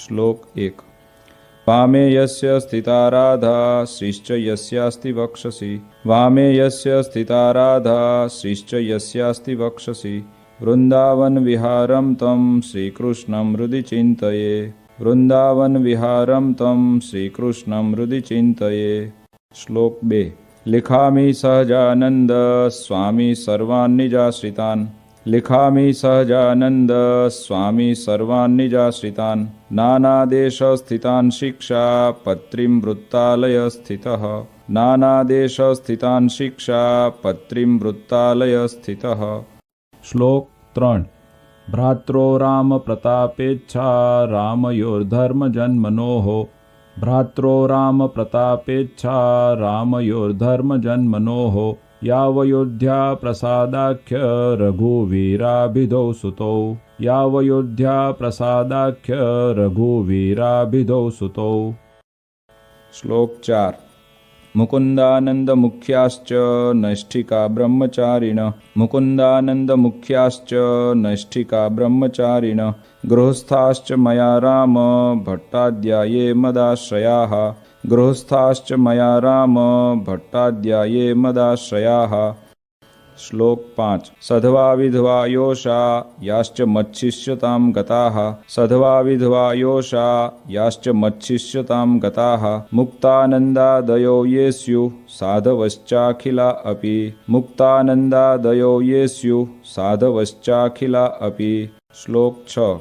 श्लोक 1। वामे यस्य स्थिता राधा श्रीश्च यस्यास्ति वक्षसि। वामे यस्य स्थिता राधा श्रीश्च यस्यास्ति वक्षसि। वृंदावन विहारं तं श्रीकृष्णं हृदि चिन्तये। वृंदावन विहारं तं श्रीकृष्णं हृदि चिन्तये। श्लोक 2। लिखामि सहजानंद स्वामी सर्वान् निजाश्रितान्। लिखामि सहजानंद स्वामी सर्वान् निजाश्रितान्। नानादेशस्थितान् शिक्षा पत्रीं वृत्तालय स्थितः। नानादेशस्थितान् शिक्षा पत्रीं वृत्तालय स्थितः। श्लोक 3। भ्रात्रो राम प्रतापेच्छा रामयोर्धर्म जन्मनोः। भ्रात्रो राम प्रतापेच्छा रामयोर्धर्म जन्मनोः। यावयोध्या प्रसादाख्य रघुवीराभिधौ सुतौ। यावयोध्या प्रसादाख्य रघुवीराभिधौ सुतौ। श्लोक 4। मुकुंदानंद मुख्याश्च नैष्ठिका ब्रह्मचारिण। मुकुंदानंद मुख्याश्च नैष्ठिका ब्रह्मचारिण। गृहस्थाश्च मया राम भट्टाध्याये मदाश्रयाः। गृहस्थाश्च मया राम भट्टाध्याये मदाश्रयाः। श्लोक 5। सधवा विधवा योषा याश्च मच्छिष्यतां गताः। सधवा विधवा योषा याश्च मच्छिष्यतां गताः। मुक्तानन्दादयो ये स्युः साधवश्चाखिला अपि। मुक्तानन्दादयो ये स्युः साधवश्चाखिला अपि। श्लोक 6।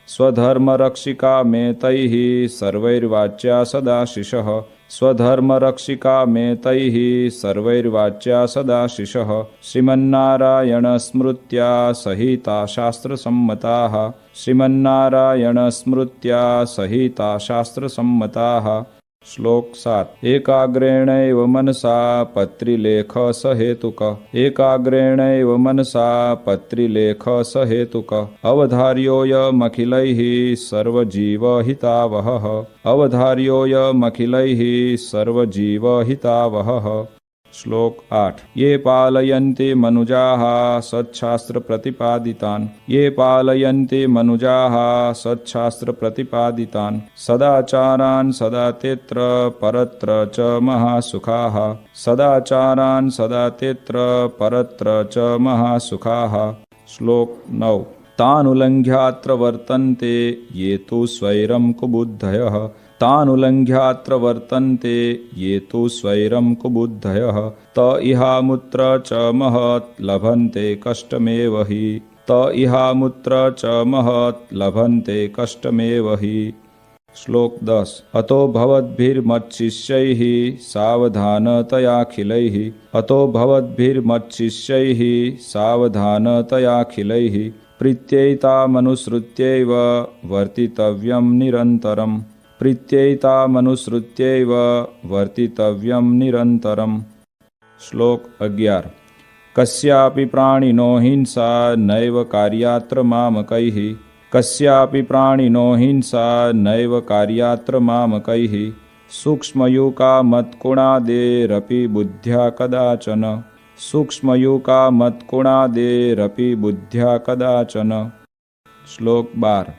स्वधर्मरक्षिका मे तैः सर्वैर्वाच्या सदाशिषः। स्वधर्मरक्षिका मे तैः सर्वैर्वाच्या सदाशिषः। श्रीमन्नारायणस्मृत्या सहिता शास्त्रसम्मताः। श्रीमन्नारायणस्मृत्या सहिता शास्त्रसम्मताः। श्लोक 7। एकाग्रेणैव मनसा पत्रिलेख सहेतुक। एकाग्रेणैव मनसा पत्रिलेख सहेतुक। अवधार्योऽयमखिलैः सर्वजीवहितावहः। अवधार्योऽयमखिलैः सर्वजीवहितावहः। श्लोक 8। ये पालयन्ति मनुजाः सच्छास्त्र प्रतिपादितान्। ये पालयन्ति मनुजाः सच्छास्त्र प्रतिपादितान्। सदाचारान् सदा तेत्र परत्र च महासुखाः। सदाचारान् सदा तेत्र परत्र च महासुखाः। श्लोक 9। तानुलङ्घ्यात्र वर्तन्ते ये तु स्वैरं कुबुद्धयः। तानुलङ्घ्यात्र वर्तन्ते ये तु स्वैरं कुबुद्धयः। त इहामुत्र च महत् लभन्ते कष्टमेव हि। त इहामुत्र च महत् लभन्ते कष्टमेव हि। श्लोक 10। अतो भवद्भिर्मच्छिष्यैः सावधानतयाखिलैः। अतो भवद्भिर्मच्छिष्यैः सावधानतयाखिलैः। प्रीत्यैतामनुसृत्यैव वर्तितव्यं निरन्तरम्। प्रीत्यैतामनुसृत्यैव वर्तितव्यं निरन्तरम्। श्लोक 11। कस्यापि प्राणिनो हिंसा नैव कार्यात्र मामकैः। कस्यापि प्राणिनो हिंसा नैव कार्यात्र मामकैः। सूक्ष्मयूका मत्कुणादेरपि बुद्ध्या कदाचन। सूक्ष्मयूका मत्कुणादेरपि बुद्ध्या कदाचन। श्लोक 12।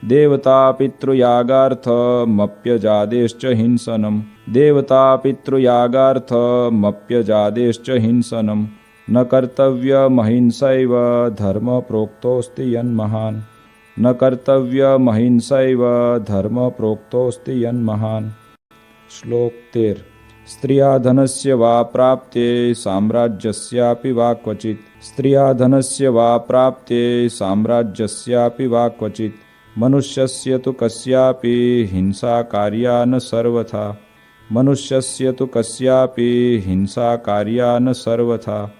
देवता पितृयागार्थमप्यजादेश्च हिंसनम्। देवता पितृयागार्थमप्यजादेश्च हिंसनम्। न कर्तव्यमहिंसैव धर्म प्रोक्तोऽस्ति यन्महान्। न कर्तव्यमहिंसैव धर्म प्रोक्तोऽस्ति यन्महान्। श्लोक 13। स्त्रिया धनस्य वा प्राप्ते साम्राज्यस्यापि वा क्वचित्। स्त्रिया धनस्य वा प्राप्ते साम्राज्यस्यापि वा क्वचित्। मनुष्यस्य तु कस्यापि हिंसा कार्या न सर्वथा। मनुष्यस्य तु कस्यापि हिंसा कार्या न सर्वथा।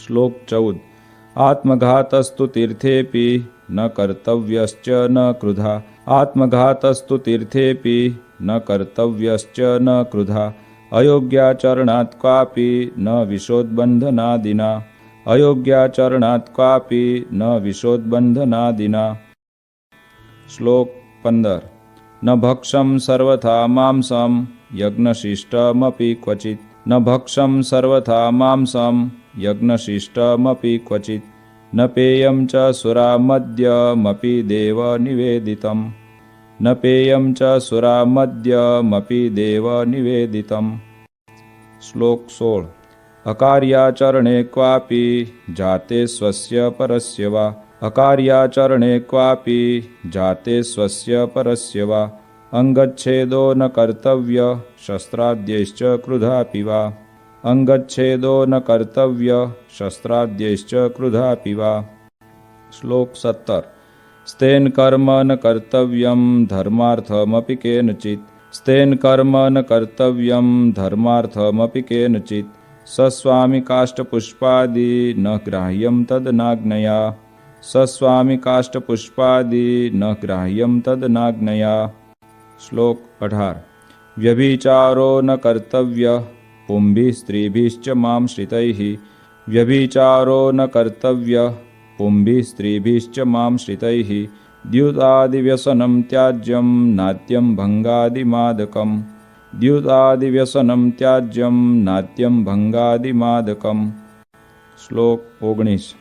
श्लोक 14। आत्मघातस्तु तीर्थेऽपि न कर्तव्यश्च न क्रुधा। आत्मघातस्तु तीर्थेऽपि न कर्तव्यश्च न क्रुधा। अयोग्याचरणात् क्वापि न विशोद्बन्धनादिना। अयोग्याचरणात् क्वापि न विशोद्बन्धनादिना। श्लोक 15। न भक्षं सर्वथा मांसं यज्ञशिष्टमपि क्वचित्। न भक्षं सर्वथा मांसं यज्ञशिष्टमपि क्वचित्। न पेयं च सुरामद्यमपि देव निवेदितम्। न पेयं च सुरामद्यमपि देवनिवेदितम्। श्लोक 16। अकार्याचरणे क्वापि जाते स्वस्य परस्य वा अकार्याचरणे क्वापि जाते स्वस्य परस्य वा अंगच्छेदो न कर्तव्य शस्त्राद्यैश्च क्रुधापि वा अंगच्छेदो न कर्तव्य शस्त्राद्यैश्च क्रुधापि वा। श्लोक 17। स्तेन कर्म न कर्तव्यं धर्मार्थमपि केनचित् स्तेन कर्म न कर्तव्यं धर्मार्थमपि केनचित् सस्वामि काष्ठपुष्पादि न ग्राह्यं तदनाज्ञया सस्वामि काष्ठपुष्पादि न ग्राह्यं तदनाज्ञया। श्लोक 18। व्यभिचारो न कर्तव्यः पुंभिः स्त्रीभिश्च मां श्रितैः व्यभिचारो न कर्तव्यः पुंभिः स्त्रीभिश्च मां श्रितैः द्युतादिव्यसनं त्याज्यं नात्यं भंगादिमादकम् द्युतादिव्यसनं त्याज्यं नात्यं भंगादिमादकम्। श्लोक 19।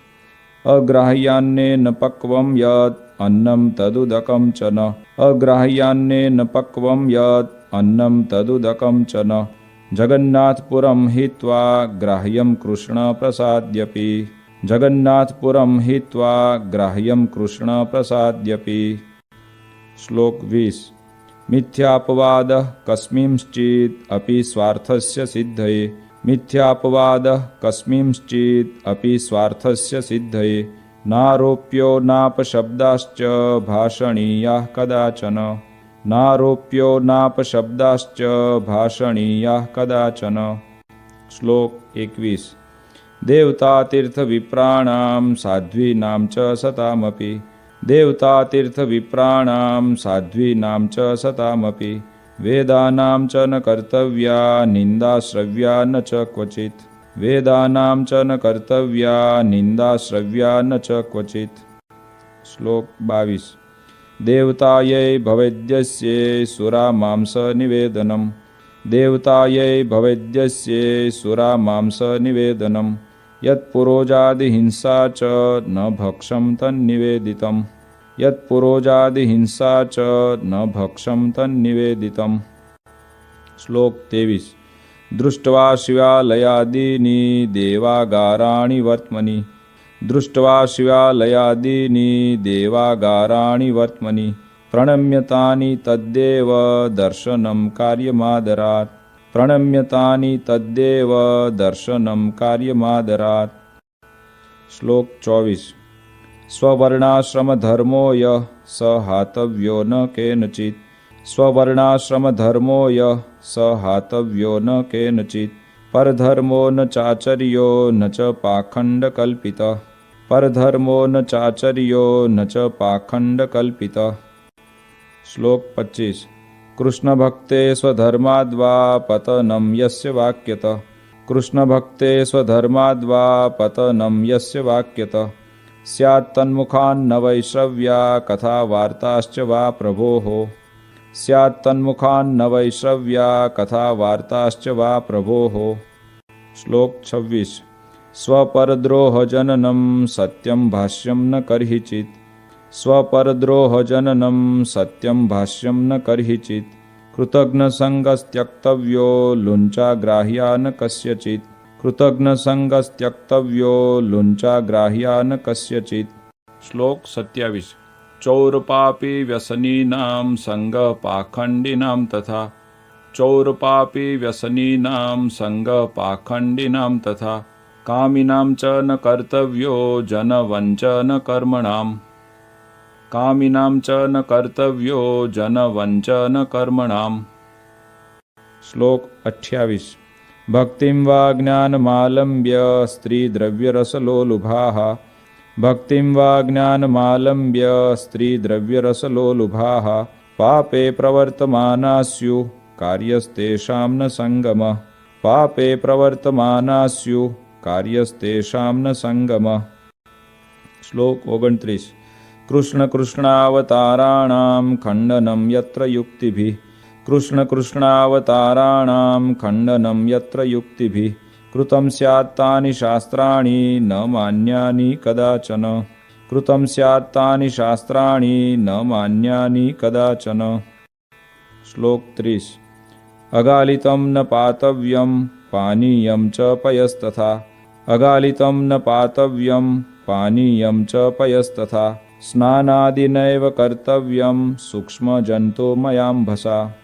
अग्राह्यान्नेन पक्वं यत् अन्नं तदुदकं च न अग्राह्यान्नेन पक्वं यत् अन्नं तदुदकं च न जगन्नाथपुरं हित्वा ग्राह्यं कृष्णप्रसाद्यपि जगन्नाथपुरं हित्वा ग्राह्यं कृष्णप्रसाद्यपि। श्लोक 20। मिथ्यापवादः कस्मिंश्चित् अपि स्वार्थस्य सिद्धये मिथ्यापवादः कस्मिंश्चित् अपि स्वार्थस्य सिद्धये नारोप्यो नापशब्दाश्च भाषणीयाः कदाचन नारोप्यो नापशब्दाश्च भाषणीयाः कदाचन। श्लोक 21। देवतातीर्थविप्राणां साध्वीनां च सतामपि देवतातीर्थविप्राणां साध्वीनां च सतामपि वेदानां च न कर्तव्या निन्दाश्रव्या न च क्वचित् वेदानां च न कर्तव्या निन्दाश्रव्या न च क्वचित्। श्लोक 22। देवतायै भवेद्यस्ये सुरामांसनिवेदनम् देवतायै भवेद्यस्ये सुरामांसनिवेदनम् यत्पुरोजादिहिंसा च न भक्षं तन्निवेदितम् यत्पुरोजादिहिंसा च न भक्षं तन्निवेदितम्। श्लोक 23। दृष्ट्वा शिवालयादीनि देवागाराणि वर्त्मनि दृष्ट्वा शिवालयादीनि देवागाराणि वर्त्मनि प्रणम्यतानि तद्देव दर्शनं कार्यमादरात् प्रणम्यतानि तद्देव दर्शनं कार्यमादरात्। श्लोक 24। स्ववर्णाश्रमधर्मो यः स हातव्यो न केनचित् स्ववर्णाश्रमधर्मो यः स हातव्यो न केनचित् परधर्मो न चाचर्यो न च पाखण्डकल्पितः परधर्मो न चाचर्यो न च पाखण्डकल्पितः। श्लोक 25। कृष्णभक्ते स्वधर्माद्वा पतनं यस्य वाक्यतः कृष्णभक्ते स्वधर्माद्वा पतनं यस्य वाक्यतः स्यात् तन्मुखान्न वैश्रव्या कथा वार्ताश्च वा प्रभोः स्यात् तन्मुखान्न वैश्रव्या कथा वार्ताश्च वा प्रभोः। श्लोक 26। स्वपरद्रोहजननं सत्यं भाष्यं न कर्हिचित् स्वपरद्रोहजननं सत्यं भाष्यं न कर्हिचित् कृतघ्नसङ्गस्त्यक्तव्यो लुञ्चाग्राह्या न कस्यचित् कृतघ्नसङ्गस्त्यक्तव्यो लुञ्चाग्राह्या न कस्यचित्। श्लोक 27। चौरपापी व्यसनीनां संगपाखण्डिनां तथा चौरपापी व्यसनीनां संगपाखण्डिनां तथा कामिनां च न कर्तव्यो जनवञ्चन कर्मणाम् कामिनां च न कर्तव्यो जनवञ्चन कर्मणाम्। श्लोक 28। भक्तिं वा ज्ञानमालम्ब्य स्त्रीद्रव्यरसलोलुभाः भक्तिं वा ज्ञानमालम्ब्य स्त्रीद्रव्यरसलोलुभाः पापे प्रवर्तमाना स्युः कार्यस्तेषां न सङ्गमः पापे प्रवर्तमाना स्युः कार्यस्तेषां न सङ्गमः। श्लोक 29। कृष्ण कृष्णावताराणां खण्डनं यत्र युक्तिभिः कृष्ण कृष्णावताराणां खण्डनं यत्र युक्तिभिः कृतं स्यात् तानि शास्त्राणि न मान्यानि कदाचन कृतं स्यात् तानि शास्त्राणि न मान्यानि कदाचन। श्लोक 30। अगालितं न पातव्यं पानीयं च पयस्तथा। अगालितं न पातव्यं पानीयं च पयस्तथा। स्नानादिनैव कर्तव्यं सूक्ष्मजन्तुमयाम्भसा।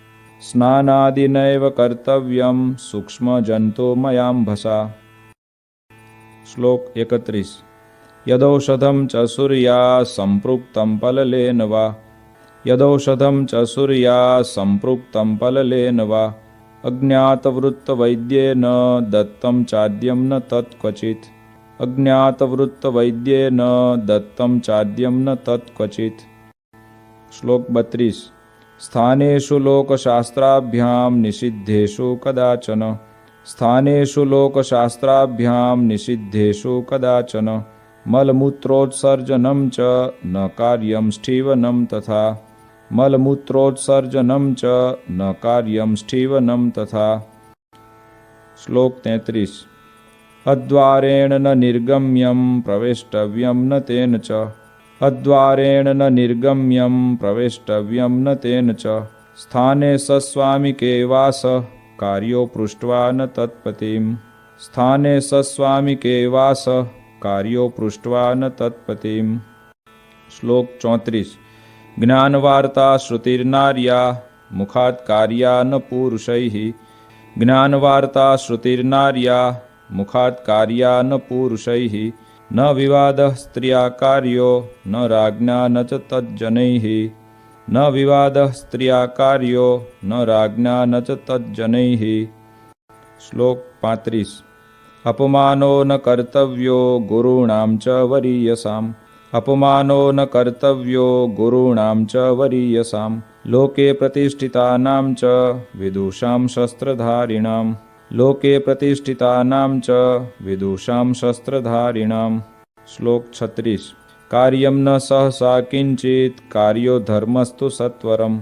स्नानादिनैव कर्तव्यं सूक्ष्मजन्तुमयाम्भसा। श्लोक 31। यदौषधं च सूर्या सम्पृक्तं पललेन वा। यदौषधं च सूर्या सम्पृक्तं पललेन वा। अज्ञातवृत्तवैद्येन दत्तं चाद्यं न तत्क्वचित्। अज्ञातवृत्तवैद्येन दत्तं चाद्यं न तत्क्वचित्। श्लोक 32। स्थानेषु लोकशास्त्राभ्यां निषिद्धेषु कदाचन। स्थानेषु लोकशास्त्राभ्यां निषिद्धेषु कदाचन। मलमूत्रोत्सर्जनं च न कार्यं स्ठीवनं तथा। मलमूत्रोत्सर्जनं च न कार्यं स्ठीवनं तथा। श्लोक 33। अद्वारेण न निर्गम्यं प्रवेष्टव्यं न तेन च। अद्वारेण न निर्गम्यं प्रवेष्टव्यं न तेन च। स्थाने सस्वामिके वास कार्यो पृष्ट्वा न तत्पतिम्। स्थाने सस्वामिके वास कार्यो पृष्ट्वा न तत्पतिम्। श्लोक 34। ज्ञानवार्ता श्रुतिर्नार्या मुखात् कार्या न पुरुषैः। ज्ञानवार्ता श्रुतिर्नार्या मुखात् कार्या न पुरुषैः। न विवादः स्त्रिया कार्यो न राज्ञा न च तज्जनैः। न विवादः स्त्रिया कार्यो न राज्ञा न च तज्जनैः। श्लोक 35। अपमानो न कर्तव्यो गुरूणां च वरीयसाम्। अपमानो न कर्तव्यो गुरूणां च वरीयसां। लोके प्रतिष्ठितानां च विदुषां शस्त्रधारिणां। लोके प्रतिष्ठितानां च विदुषां शस्त्रधारिणां। श्लोक 36। कार्यं न सहसा किंचित् कार्यो धर्मस्तु सत्वरम्।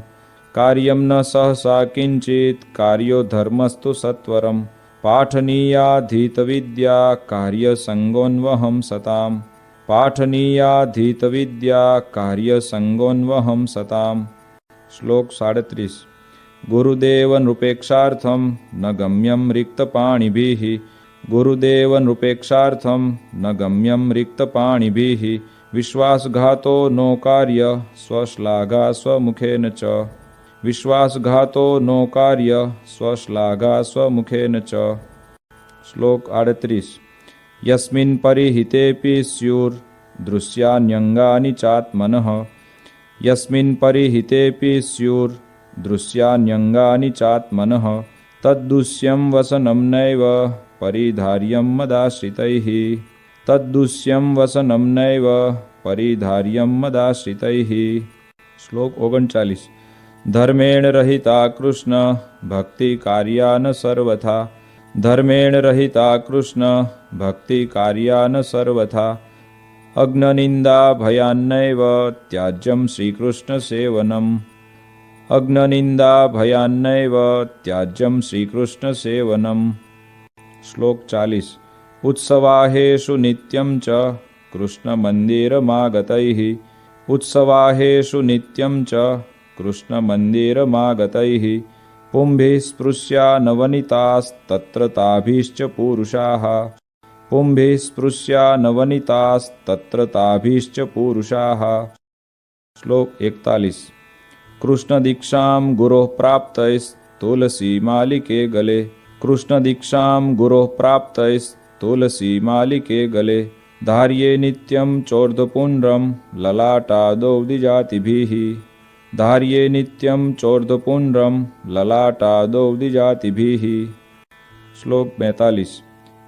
कार्यं न सहसा किंचित् कार्यो धर्मस्तु सत्वरम्। पाठनीयाधीतविद्या कार्यसङ्गोन्वहं सताम्। पाठनीयाधीतविद्या कार्यसङ्गोन्वहं सताम्। श्लोक 37। गुरुदेव नृपेक्षार्थं न गम्यं रिक्तपाणिभिः। गुरुदेव नृपेक्षार्थं न गम्यं रिक्तपाणिभिः। विश्वासघातो नो कार्य स्वश्लाघा स्वमुखेन च। विश्वासघातो नो कार्य स्वश्लाघा स्वमुखेन च। श्लोक 38। यस्मिन् परिहितेऽपि स्युर्दृश्यान्यङ्गानि चात्मनः। यस्मिन् परिहितेऽपि स्युर्दृश्यान्यङ्गानि चात्मनः। तद्दुष्यं वसनं नैव परिधार्यं मदाश्रितैः। तद्दुष्यं वसनं नैव परिधार्यं मदाश्रितैः। श्लोक 39। धर्मेण रहिता कृष्ण भक्ति कार्या न सर्वथा। धर्मेण रहिता कृष्ण भक्ति कार्या न सर्वथा। अग्ननिंदा भयान्नैव त्याज्यं श्रीकृष्ण सेवनम्। अग्ननिंदा भयान्नैव त्याज्यं श्रीकृष्ण सेवनम्। श्लोक 40। उत्सवाहेषु नित्यं च कृष्णमन्दिरमागतैः। उत्सवाहेषु नित्यं च कृष्णमन्दिरमागतैः। पुंभिः स्पृश्या नवनीतास्तत्र ताभिश्च पुरुषाः। पुंभिः स्पृश्या नवनीतास्तत्र ताभिश्च पुरुषाः। श्लोक 41। कृष्णदीक्षां गुरोः प्राप्तैस्तुलसी मालिके गले। कृष्णदीक्षां गुरोः प्राप्तैस्तुलसी मालिके गले। धार्ये नित्यं चोर्ध्वपुण्ड्रं ललाटादौ द्विजातिभिः। धार्ये नित्यं चोर्ध्वपुण्ड्रं ललाटादौ द्विजातिभिः। श्लोक 42।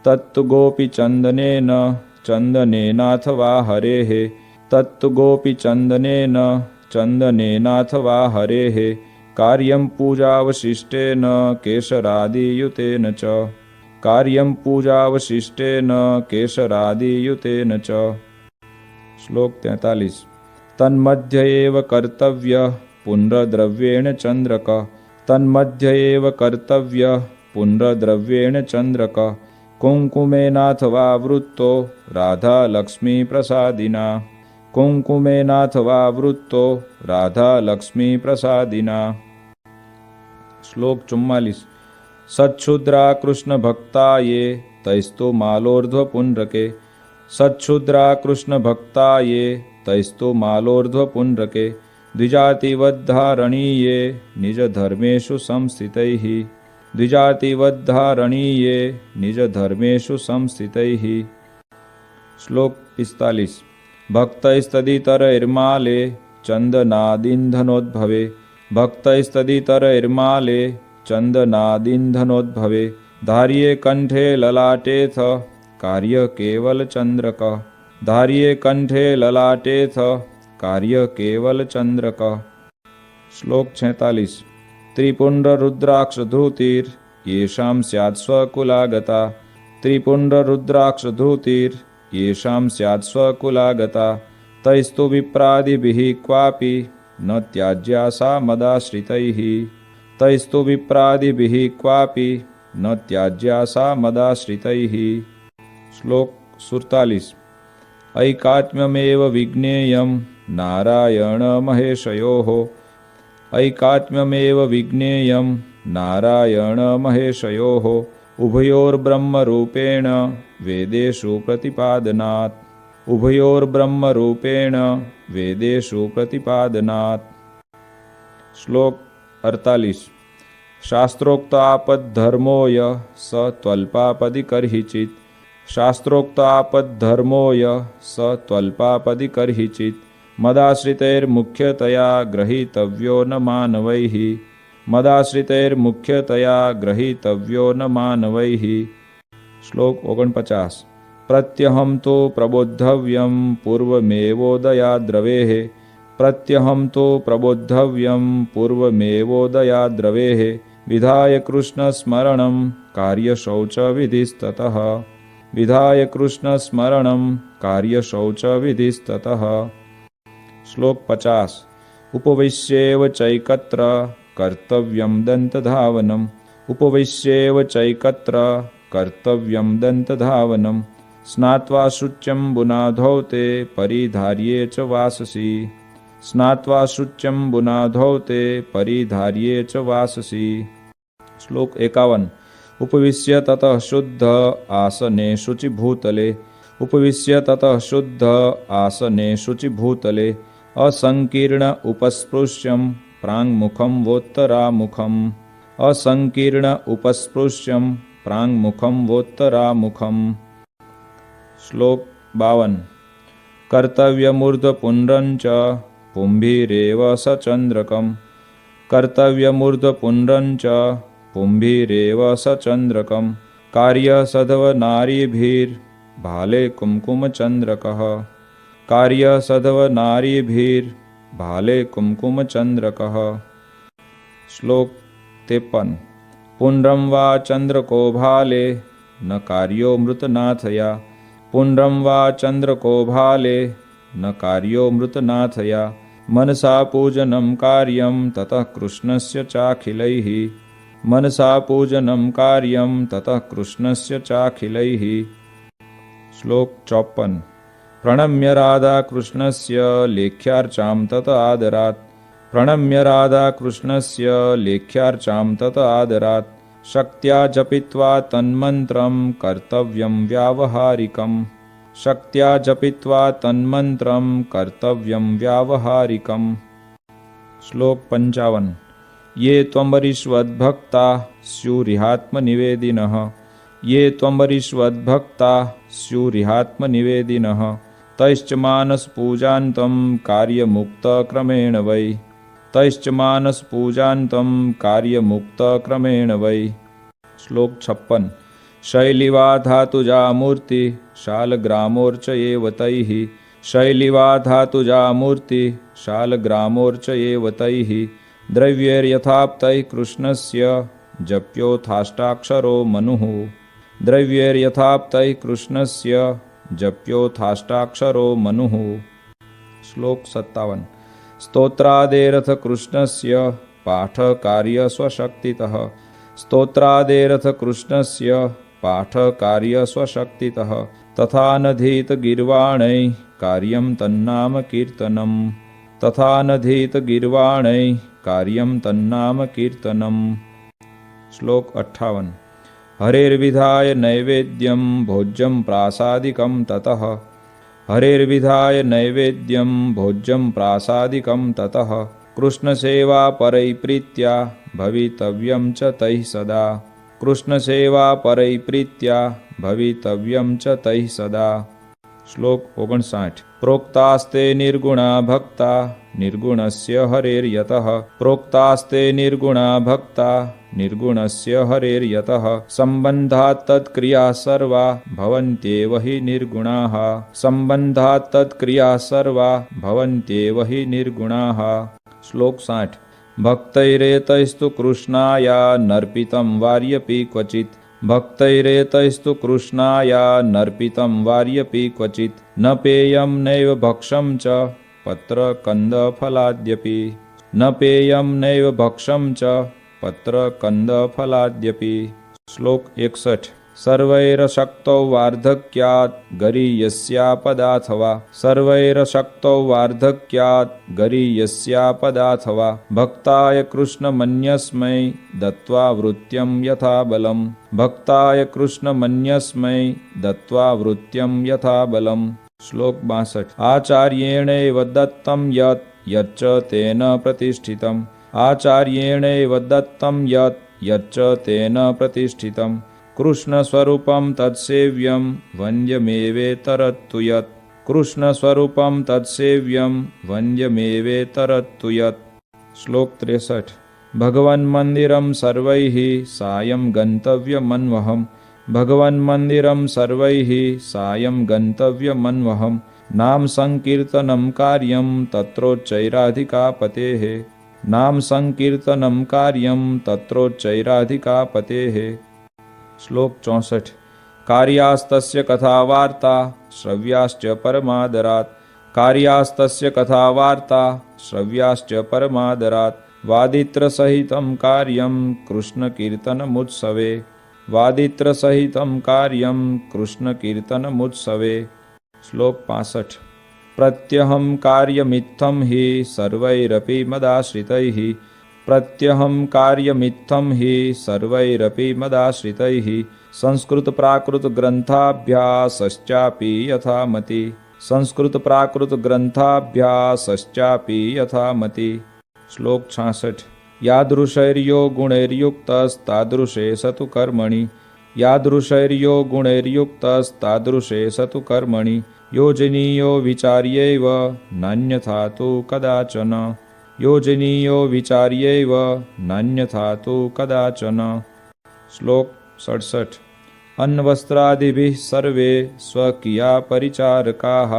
तत्तु गोपीचन्दनेन चन्दनेनाथवा हरेः। तत्तु गोपीचन्दनेन चन्दनेनाथवा हरेः। कार्यं पूजावशिष्टेन केशरादियुतेन च। कार्यं पूजावशिष्टेन केशरादियुतेन च। श्लोक 43। तन्मध्य एव कर्तव्यः पुण्ड्रद्रव्येण चन्द्रक। तन्मध्य एव कर्तव्यः पुण्ड्रद्रव्येण चन्द्रक। कुङ्कुमेनाथवा वृत्तो राधा लक्ष्मी प्रसादिना। कुङ्कुमेनाथवा वृत्तो राधा लक्ष्मी प्रसादिना। श्लोक 44। सच्छुद्रा कृष्ण भक्ता ये तैस्तु मालोर्ध्व पुण्ड्रके। सच्छुद्रा कृष्ण भक्ता ये तैस्तु मालोर्ध्व पुण्ड्रके। द्विजातिवद्धारणीये निज धर्मेषु संस्थितैः। द्विजातिवद्धारणीये निज धर्मेषु संस्थितैः। श्लोक 45। भक्तैस्तदितरैर्माले चन्दनादिन्धनोद्भवे। भक्तैस्तदितरैर्माले चन्दनादिन्धनोद्भवे। धार्ये कंठे ललाटेथ कार्य केवल चंद्रक। धार्ये कंठे ललाटेथ कार्य केवल चंद्रक। श्लोक 46। त्रिपुंड्र रुद्राक्ष धृतिर येषां स्यात् स्वकुलागता। त्रिपुंड्र रुद्राक्ष धृतिर येषां स्यात् स्वकुलागता। तैस्तु विप्रादिभिः क्वापि न त्याज्या सा मदाश्रितैः। तैस्तु विप्रादिभिः क्वापि न त्याज्या सा मदाश्रितैः। श्लोक 47। ऐकात्म्यमेव विज्ञेयं नारायण महेशयोः। ऐकात्म्यमेव विज्ञेयं नारायण महेशयोः। उभयोर्ब्रह्मरूपेण वेदेषु प्रतिपादनात्। उभयोर्ब्रह्मरूपेण वेदेषु प्रतिपादनात्। श्लोक 48। शास्त्रोक्तापद्धर्मो यः स त्वल्पापदिकर्हिचित्। शास्त्रोक्तापद्धर्मो यः स त्वल्पापदिकर्हिचित्। मदाश्रितैर्मुख्यतया ग्रहीतव्यो न मानवैः। मदाश्रितैर्मुख्यतया ग्रहीतव्यो न मानवैः। श्लोक 49। प्रत्यहं तो प्रबोद्धव्यं पूर्वमेवोदयाद्रवेः। प्रत्यहं तो प्रबोद्धव्यं पूर्वमेवोदयाद्रवेः। विधाय कृष्णस्मरणं कार्यशौचविधिस्ततः। विधाय कृष्णस्मरणं कार्यशौचविधिस्ततः। श्लोक 50। उपविश्येव चैकत्र कर्तव्यं दन्तधावनम्। उपविश्येव चैकत्र कर्तव्यं दन्तधावनम्। स्नात्वा शुच्यम्बुनाधौ ते परिधार्ये च वाससि। स्नात्वा शुच्यम्बुनाधौ ते परिधार्ये च वाससि। श्लोक 51। उपविश्य ततः शुद्ध आसने शुचिभूतले। उपविश्य ततः शुद्ध आसने शुचिभूतले। असंकीर्ण उपस्पृश्यं प्राङ्मुखं वोत्तरामुखम्। असंकीर्ण उपस्पृश्यं प्राङ्मुखं वोत्तरामुखम्। श्लोक 52। कर्तव्यमूर्ध्वपुण्ड्रं च पुंभिरेव सचन्द्रकम्। कर्तव्यमूर्ध्वपुण्ड्रं च पुंभिरेव सचन्द्रकम्। कार्यसधवनारीभिर्भाले कुङ्कुमचन्द्रकः। कार्यसधवनारीभिर्भाले कुङ्कुमचन्द्रकः। श्लोक 53। पुण्ड्रं वा चन्द्रको भाले न कार्यो मृतनाथया। पुण्ड्रं वा चन्द्रको भाले न कार्यो मृतनाथया। मनसा पूजनं कार्यं ततः कृष्णस्य चाखिलैः। मनसा पूजनं कार्यं ततः कृष्णस्य चाखिलैः। श्लोक 54। प्रणम्य राधा कृष्णस्य लेख्यार्चां तत आदरात्। प्रणम्य राधा कृष्णस्य लेख्यार्चां तत आदरात्। शक्त्या जपित्वा तन्मन्त्रं कर्तव्यं व्यावहारिकम्। शक्त्या जपित्वा तन्मन्त्रं कर्तव्यं व्यावहारिकम्। श्लोक 55। ये त्वम्बरीष्वद्भक्ता स्युरिहात्मनिवेदिनः। ये त्वम्बरीष्वद्भक्ता स्युरिहात्मनिवेदिनः। तैश्च मानसपूजान्तं कार्यमुक्तक्रमेण वै। तैश्च मानसपूजान्तं कार्यमुक्तक्रमेण वै। श्लोक 56। शैलिवा धातुजा मूर्ति शालग्रामोर्चयेव तैः। शैलिवा धातुजा मूर्ति शालग्रामोर्चयेव तैः। द्रव्यैर्यथाप्तैः कृष्णस्य जप्योथाष्टाक्षरो मनुः। द्रव्यैर्यथाप्तैः कृष्णस्य जप्योथाष्टाक्षरो मनुः। श्लोक 57। स्तोत्रादेरथ कृष्णस्य पाठकार्य स्वशक्तितः। स्तोत्रादेरथ कृष्णस्य पाठकार्य स्वशक्तितः तथा नधीत गीर्वाणैः कार्यं तन्नाम कीर्तनम् तथा नधीत गीर्वाणैः कार्यं तन्नाम कीर्तनम्। श्लोक 58। हरेर्विधाय नैवेद्यं भोज्यं प्रासादिकं ततः हरेर्विधाय नैवेद्यं भोज्यं प्रासादिकं ततः कृष्णसेवा परैप्रीत्या भवितव्यं च तैः सदा कृष्णसेवा परैप्रीत्या भवितव्यं च तैः सदा। श्लोक 59। प्रोक्तास्ते निर्गुणा भक्ता निर्गुणस्य हरेर्यतः प्रोक्तास्ते निर्गुणा भक्ता निर्गुणस्य हरेर्यतः सम्बन्धात् तत्क्रियाः सर्वा भवन्त्येव हि निर्गुणाः सम्बन्धात् तत्क्रियाः सर्वा भवन्त्येव हि निर्गुणाः। श्लोक 60। भक्तैरेतैस्तु कृष्णाया नर्पितं वार्यपि क्वचित् भक्तैरेतैस्तु कृष्णाया नर्पितं वार्यपि क्वचित् न पेयं नैव भक्षं च पत्रकन्दफलाद्यपि न पेयं नैव भक्षं च पत्रकन्दफलाद्यपि। श्लोक 61। सर्वैरशक्तौ वार्धक्यात् गरीयस्यापदाथवा सर्वैरशक्तौ वार्धक्यात् गरीयस्यापदाथवा भक्ताय कृष्णमन्यस्मै दत्त्वा वृत्यं यथा बलम् भक्ताय कृष्णमन्यस्मै दत्त्वा वृत्यं यथा बलम्। श्लोक 62। आचार्येणैव दत्तं यत् यच्च तेन प्रतिष्ठितम् आचार्येणैव दत्तं यत् यच्च तेन प्रतिष्ठितम् कृष्णस्वरूपं तत्सेव्यं वन्द्यमेवेतरत्तु यत् कृष्णस्वरूपं तत्सेव्यं वन्द्यमेवेतरत्तु यत्। श्लोक 63। भगवन्मन्दिरं सर्वैः सायं गन्तव्यमन्वहम् भगवन्मन्दिरं सर्वैः सायं गन्तव्यमन्वहम् नाम संकीर्तनं कार्यं तत्रोच्चैराधिकापतेः नाम संकीर्तनं कार्यं तत्रोच्चैराधिकापतेः। श्लोक 64। कार्यास्तस्य कथावार्ता श्रव्याश्च परमादरात् कार्यास्तस्य कथावार्ता श्रव्याश्च परमादरात् वादित्रसहितं कार्यं कृष्णकीर्तनमुत्सवे वादित्रसहितं कार्यं कृष्णकीर्तनमुत्सवे। श्लोक 65। प्रत्यहं कार्यमित्थं हि सर्वैरपि मदाश्रितैः प्रत्यहं कार्यमित्थं हि सर्वैरपि मदाश्रितैः संस्कृतप्राकृतग्रन्थाभ्यासश्चापि यथामति संस्कृतप्राकृतग्रन्थाभ्यासश्चापि यथामति। श्लोक 66। यादृशैर्यो गुणैर्युक्तस्तादृशे स तु कर्मणि यादृशैर्यो गुणैर्युक्तस्तादृशे स तु कर्मणि योजनीयो विचार्यैव नान्यथा तु कदाचन योजनीयो विचार्यैव नान्यथा तु कदाचन। श्लोक 67। अन्नवस्त्रादिभिः सर्वे स्वकीया परिचारकाः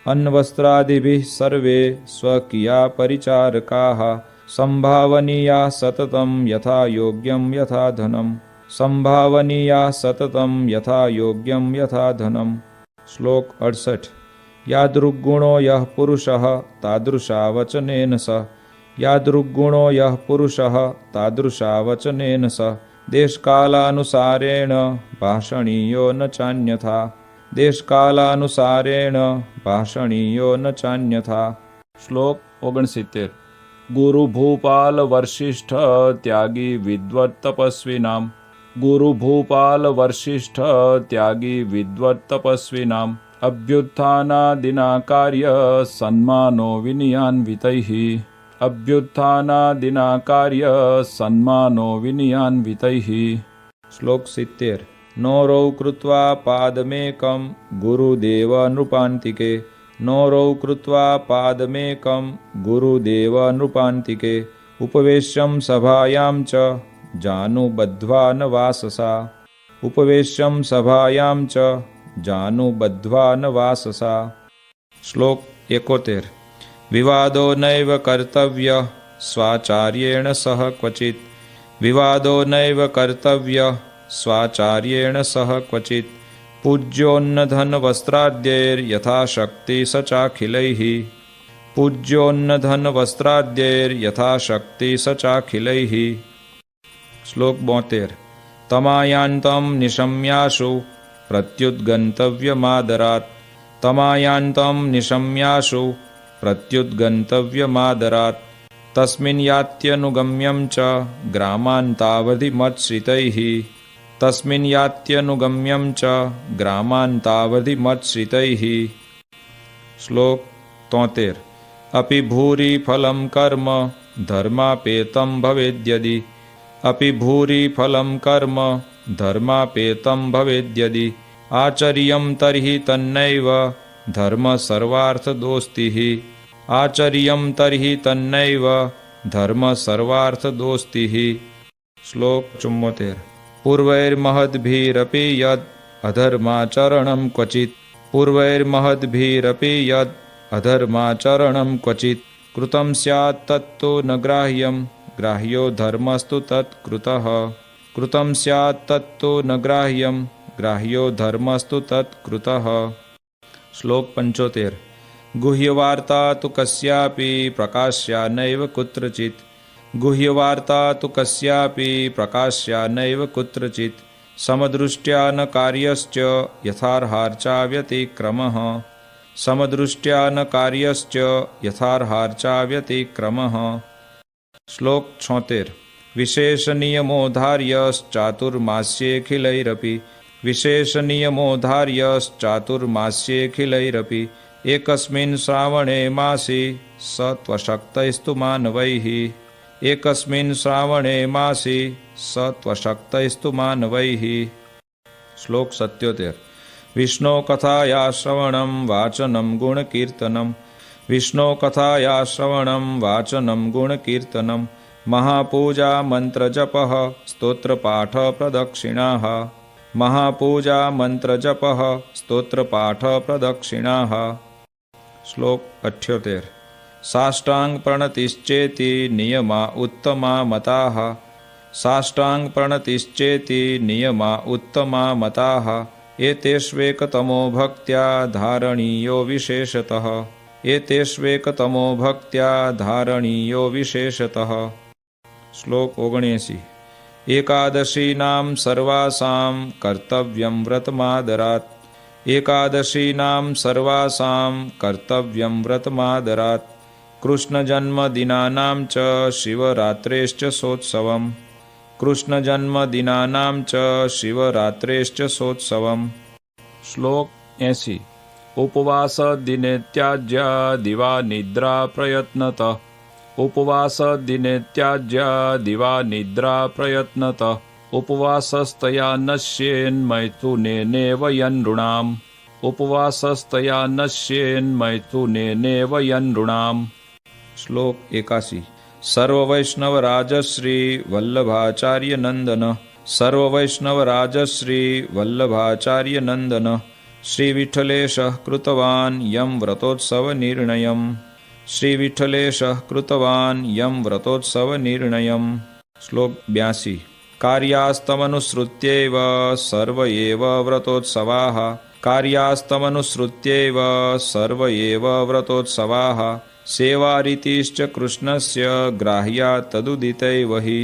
अन्नवस्त्रादिभिः सर्वे स्वकीया परिचारकाः संभावनीया सततं यथा योग्यं यथा धनं संभावनीया सततं यथा योग्यं यथा धनं। श्लोक 68। यादृग्गुणो यः पुरुषः तादृशा वचनेन स यादृग्गुणो यः पुरुषः तादृशा वचनेन स देशकालानुसारेण भाषणीयो न चान्यथा देशकालानुसारेण भाषणीयो न चान्यथा। श्लोक 69। गुरुभूपाल वशिष्ठ त्यागी विद्वत् तपस्विनाम् गुरुभूपाल वशिष्ठ त्यागी विद्वत् तपस्विनाम् अभ्युत्थानादिना कार्य सन्मानो विनयान्वितैः अभ्युत्थानादिना कार्य सन्मानो विनयान्वितैः। श्लोक 70। नोरौ कृत्वा पादमेकं गुरुदेव नृपान्तिके नोरौ कृत्वा पादमेकं गुरुदेव नृपान्तिके उपवेश्यं सभायां च जानुबद्ध्वा न वाससा उपवेश्यं सभायां च जानुबद्ध्वा न वाससा। श्लोक 71। विवादो नैव कर्तव्यः स्वाचार्येण सह क्वचित् विवादो नैव कर्तव्यः स्वाचार्येण सह क्वचित् पूज्योन्नधनवस्त्राद्यैर्यथाशक्ति स चाखिलैः पूज्योन्नधनवस्त्राद्यैर्यथाशक्ति स चाखिलैः। श्लोक 72। तमायान्तं निशम्याशु प्रत्युद्गन्तव्यमादरात् तमायान्तं निशम्याशु प्रत्युद्गन्तव्यमादरात् तस्मिन् यात्यनुगम्यं च ग्रामान्तावधिमत्श्रितैः तस्मिन् यात्यनुगम्यं च ग्रामान्तावधिमत्श्रितैः। श्लोक 73। अपि भूरि फलं कर्म धर्मापेतं भवेद्यदि अपि भूरि फलं कर्म धर्मापेतं भवेद्यदि आचर्यं तर्हि तन्नैव धर्म सर्वार्थदोस्तिः आचर्यं तर्हि तन्नैव धर्म सर्वार्थदोस्तिः। श्लोक 74। पूर्वैर्महद्भिरपि यद् अधर्माचरणं क्वचित् पूर्वैर्महद्भिरपि यद् अधर्माचरणं क्वचित् कृतं स्यात् तत्तु न ग्राह्यं ग्राह्यो धर्मस्तु तत्कृतः कृतं स्यात् तत्तु न ग्राह्यं ग्राह्यो धर्मस्तु तत्कृतः। श्लोक 75। गुह्यवार्ता तु कस्यापि प्रकाश्या नैव कुत्रचित् गुह्यवार्ता तु कस्यापि प्रकाश्या नैव कुत्रचित् समदृष्ट्या न कार्यश्च यथार्हार्चा व्यतिक्रमः समदृष्ट्या न कार्यश्च यथार्हार्चा व्यतिक्रमः। श्लोक 76। विशेषनियमोधार्यश्चातुर्मास्येऽखिलैरपि विशेषनियमोधार्यश्चातुर्मास्येऽखिलैरपि एकस्मिन् श्रावणे मासि स त्वशक्तैस्तु मानवैः एकस्मिन् श्रावणे मासि स त्वशक्तैस्तु मानवैः। श्लोक 77। विष्णो कथाया श्रवणं वाचनं गुणकीर्तनं विष्णो कथाया श्रवणं वाचनं गुणकीर्तनं महापूजा मंत्रजपः स्तोत्रपाठ प्रदक्षिणाः महापूजा मंत्रजपः स्तोत्रपाठ प्रदक्षिणाः। श्लोक 78। साष्टांग प्रणतिश्चेति नियमा उत्तमा मताः साष्टांग प्रणतिश्चेति नियमा उत्तमा मताः एतेष्वेकतमो भक्त्या धारणीयो विशेषतः एतेष्वेकतमो भक्त्या धारणीयो विशेषतः। श्लोक 79। एकादशीनां सर्वासां कर्तव्यं व्रतमादरात् एकादशीनां सर्वासां कर्तव्यं व्रतमादरात् कृष्णजन्मदिनानां च शिवरात्रेश्च सोत्सवम् कृष्णजन्मदिनानां च शिवरात्रेश्च सोत्सवम्। श्लोक 80। उपवास दिने त्याज्या दिवा निद्रा प्रयत्नतः उपवास दिने त्याज्या दिवा निद्रा प्रयत्नतः उपवासस्तया नश्येन्मैथुनेनेव यनृणाम् उपवासस्तया नश्येन्मैथुनेनेव यनृणाम्। श्लोक 81। सर्ववैष्णवराजश्री वल्लभाचार्य नंदन सर्ववैष्णवराजश्री वल्लभाचार्य नंदन श्रीविठ्ठलेशः कृतवान् यं व्रतोत्सवनिर्णयम् श्रीविठ्ठलेशः कृतवान् यं व्रतोत्सवनिर्णयम्। श्लोक 82। कार्यास्तमनुसृत्यैव सर्व एव व्रतोत्सवाः कार्यास्तमनुसृत्यैव सर्व एव व्रतोत्सवाः सेवारीतिश्च कृष्णस्य ग्राह्या तदुदितैव हि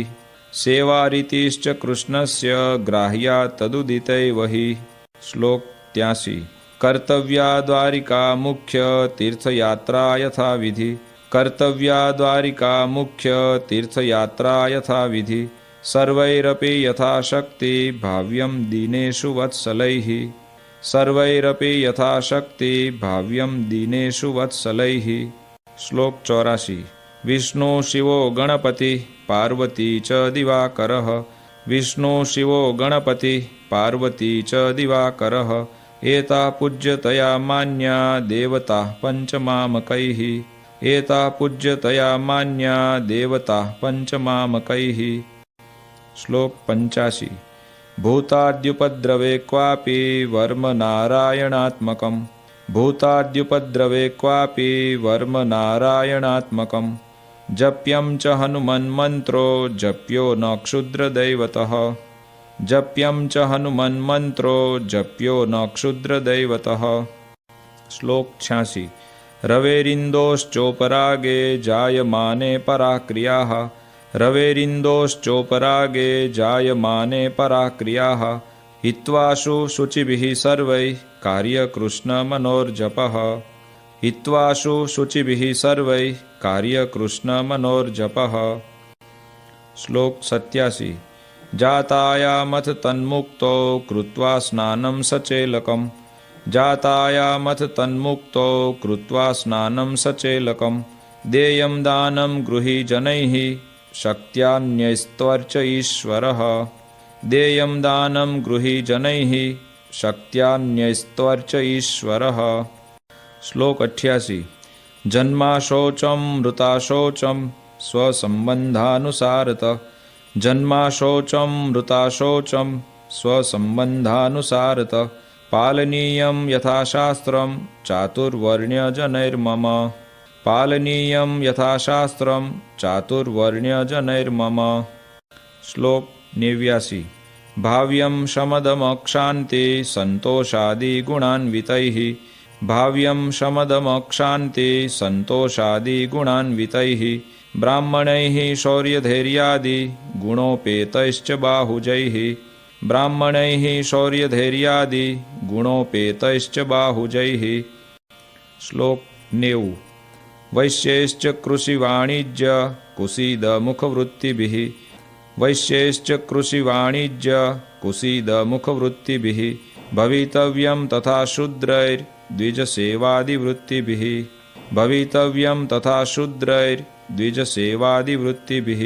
सेवारीतिश्च कृष्णस्य ग्राह्या तदुदितैव हि। श्लोक 83। कर्तव्या द्वारिका मुख्य तीर्थयात्रा यथा विधि कर्तव्या द्वारिका मुख्य तीर्थयात्रा यथा विधि सर्वैरपि यथाशक्ति भाव्यं दीनेषु वत्सलैः सर्वैरपि यथाशक्ति भाव्यं दीनेषु वत्सलैः। श्लोक 84। विष्णु शिवो गणपति पार्वती च दिवाकरः विष्णु शिवो गणपति पार्वती च दिवाकरः एता पूज्यतया मान्या देवता पंचमामकैः एता पूज्यतया मान्या देवता पंचमामकैः। श्लोक 85। भूताद्युपद्रवे क्वापि वर्म नारायणात्मकम् भूताद्युपद्रवे क्वापि वर्म नारायणात्मकम् जप्यं च हनुमन्मन्त्रो जप्यो न क्षुद्रदैवतः जप्यं च हनुमन्मन्त्रो जप्यो न क्षुद्रदैवतः। श्लोक 86। रवेरिन्दोश्चोपरागे जायमाने पराक्रियाः रवेरिन्दोश्चोपरागे जायमाने पराक्रियाः हित्वाशु शुचिभिः सर्वैः कार्यकृष्णमनोर्जपः हित्वाशु शुचिभिः सर्वैः कार्यकृष्णमनोर्जपः। श्लोक 87। जातायामथ तन्मुक्तो कृत्वा स्नानं सचेलकम् जातायामथ तन्मुक्तो कृत्वा स्नानं सचेलकम् देयं दानं गृही जनैः शक्त्यान्यस्त्वर्च ईश्वरः देयं दानं गृही जनैः शक्त्यान्यस्त्वर्च ईश्वरः। श्लोक 88। जन्माशोचं मृताशोचं स्वसंबंधानुसारतः जन्माशोचं मृताशोचं स्वसंबंधानुसारतः पालनीयं यथाशास्त्रं चातुर्वर्ण्यजनैर्मम पालनीयं यथाशास्त्रं चातुर्वर्ण्यजनैर्मम। श्लोक 89। भाव्यं शमदमक्षान्ते सन्तोषादिगुणान्वितैः भाव्यं शमदमक्षान्ते सन्तोषादिगुणान्वितैः ब्राह्मणैः शौर्यधैर्यादि गुणोपेतैश्च बाहुजैः ब्राह्मणैः शौर्यधैर्यादि गुणोपेतैश्च बाहुजैः। श्लोक 90। वैश्यैश्च कृषिवाणिज्य कुसीदमुखवृत्तिभिः वैश्यैश्च कृषिवाणिज्य कुसीदमुखवृत्तिभिः भवितव्यं तथा शूद्रैर्द्विजसेवादिवृत्तिभिः भवितव्यं तथा शूद्रैर्द्विजसेवादिवृत्तिभिः।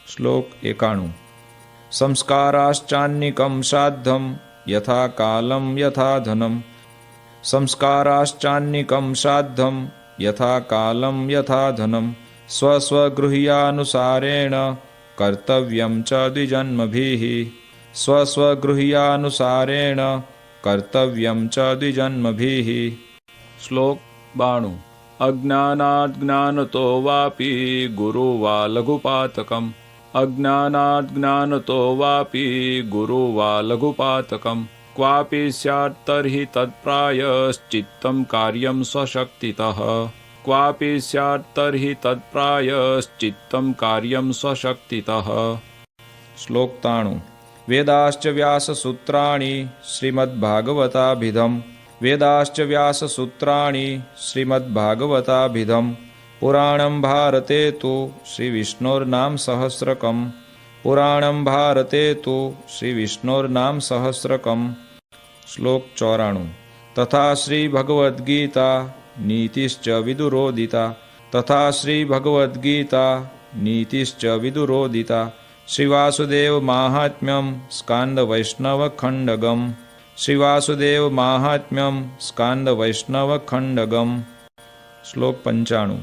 श्लोक 91। संस्काराश्चान्निकं साद्धं यथा कालं यथा धनं संस्काराश्चान्निकं साद्धं यथा कालं यथा धनं स्वस्वगृह्यानुसारेण कर्तव्यं च द्विजन्मभिः स्वस्वगृह्यानुसारेण कर्तव्यं च द्विजन्मभिः। श्लोक 92। अज्ञानात् ज्ञानतो वापि गुरु वा लघुपातकम् अज्ञानात् ज्ञानतो वापि गुरु वा लघुपातकम् क्वापि स्यात् तर्हि तत्प्रायश्चित्तं कार्यं स्वशक्तितः क्वापि स्यात् तर्हि तत्प्रायश्चित्तं कार्यं स्वशक्तितः। श्लोक 93। वेदाश्च व्याससूत्राणि श्रीमद्भागवताभिधम् वेदाश्च व्याससूत्राणि श्रीमद्भागवताभिधम् पुराणं भारते तु श्रीविष्णोर्नाम सहस्रकम् पुराणं भारते तु श्रीविष्णोर्नाम सहस्रकम्। श्लोक 94। तथा श्रीभगवद्गीता नीतिश्च विदुरोदिता तथा श्रीभगवद्गीता नीतिश्च विदुरोदिता श्रीवासुदेव माहात्म्यं स्कान्दवैष्णवखण्डगम् श्रीवासुदेव माहात्म्यं स्कान्दवैष्णवखण्डगम्। श्लोक 95।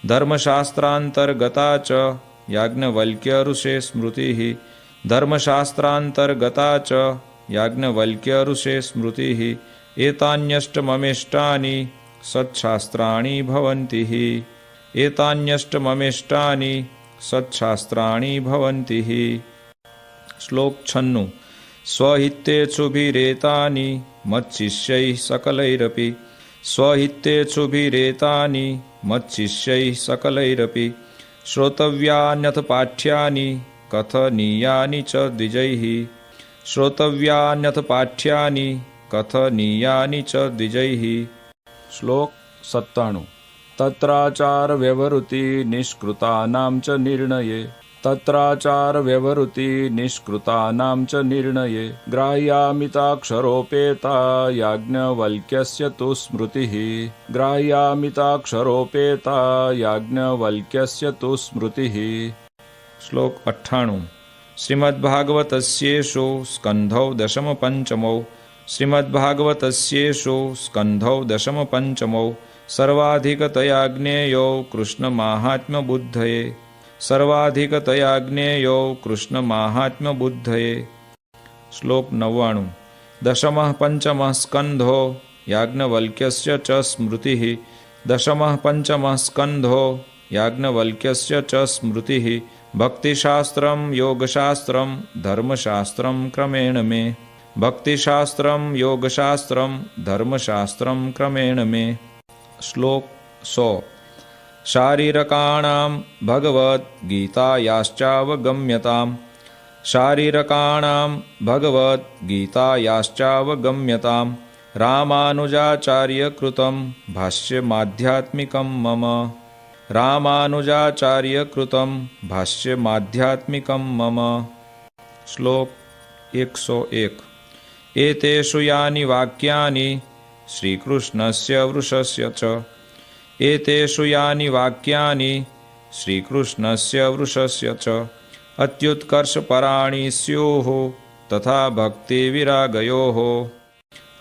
धर्मशास्त्रान्तर्गता च याज्ञवल्क्य स्मृतिः धर्मशास्त्रान्तर्गता च याज्ञवल्क्य स्मृतिः एतान्यष्टममिष्टानि सत्शास्त्राणि भवन्ति एतान्यष्टममिष्टानि सत्शास्त्राणि भवन्ति। श्लोक 96। स्वहितेच्छुभिरेतानि मच्शिष्यैः सकलैरपि स्वहितेच्छुभिरेतानि मच्शिष्यैः सकलैरपि श्रोतव्यान्यथ पाठ्यानि कथनीयानि च द्विजैः श्रोतव्यान्यथ पाठ्यानि कथनीयानि च द्विजैः। श्लोक 97। तत्राचार व्यवहृति निष्कृतानां च निर्णये तत्राचार व्यवहृति निष्कृतानां च निर्णये ग्राह्यामिताक्षरोपेता याज्ञवल्क्यस्य तु स्मृतिः ग्राह्यामिताक्षरोपेता याज्ञवल्क्यस्य तु स्मृतिः। श्लोक 98। श्रीमद्भागवतस्येषु स्कन्धौ दशमपञ्चमौ श्रीमद्भागवतस्येषु स्कन्धौ दशमपञ्चमौ सर्वाधिकतया ज्ञेयो कृष्णमाहात्म्यबुद्धये सर्वाधिकतया ज्ञेयो कृष्णमाहात्म्यबुद्धये। श्लोक 99। दशमः पंचमः स्कन्धो याज्ञवल्क्यस्य च स्मृतिः दशमः पंचमः स्कन्धो याज्ञवल्क्यस्य च स्मृतिः भक्तिशास्त्रं योगशास्त्रं धर्मशास्त्रं क्रमेण मे भक्तिशास्त्रं योगशास्त्रं धर्मशास्त्रं क्रमेण मे। श्लोक 100। शारीरकाणां भगवद्गीतायाश्चावगम्यताम् शारीरकाणां भगवद्गीतायाश्चावगम्यताम् रामानुजाचार्यकृतं भाष्यमाध्यात्मिकं मम रामानुजाचार्यकृतं भाष्यमाध्यात्मिकं मम। श्लोक 101। एतेषु यानि वाक्यानि श्रीकृष्णस्य वृषस्य च एतेषु यानि वाक्यानि श्रीकृष्णस्य वृषस्य च अत्युत्कर्षपराणि स्युः तथा भक्तिविरागयोः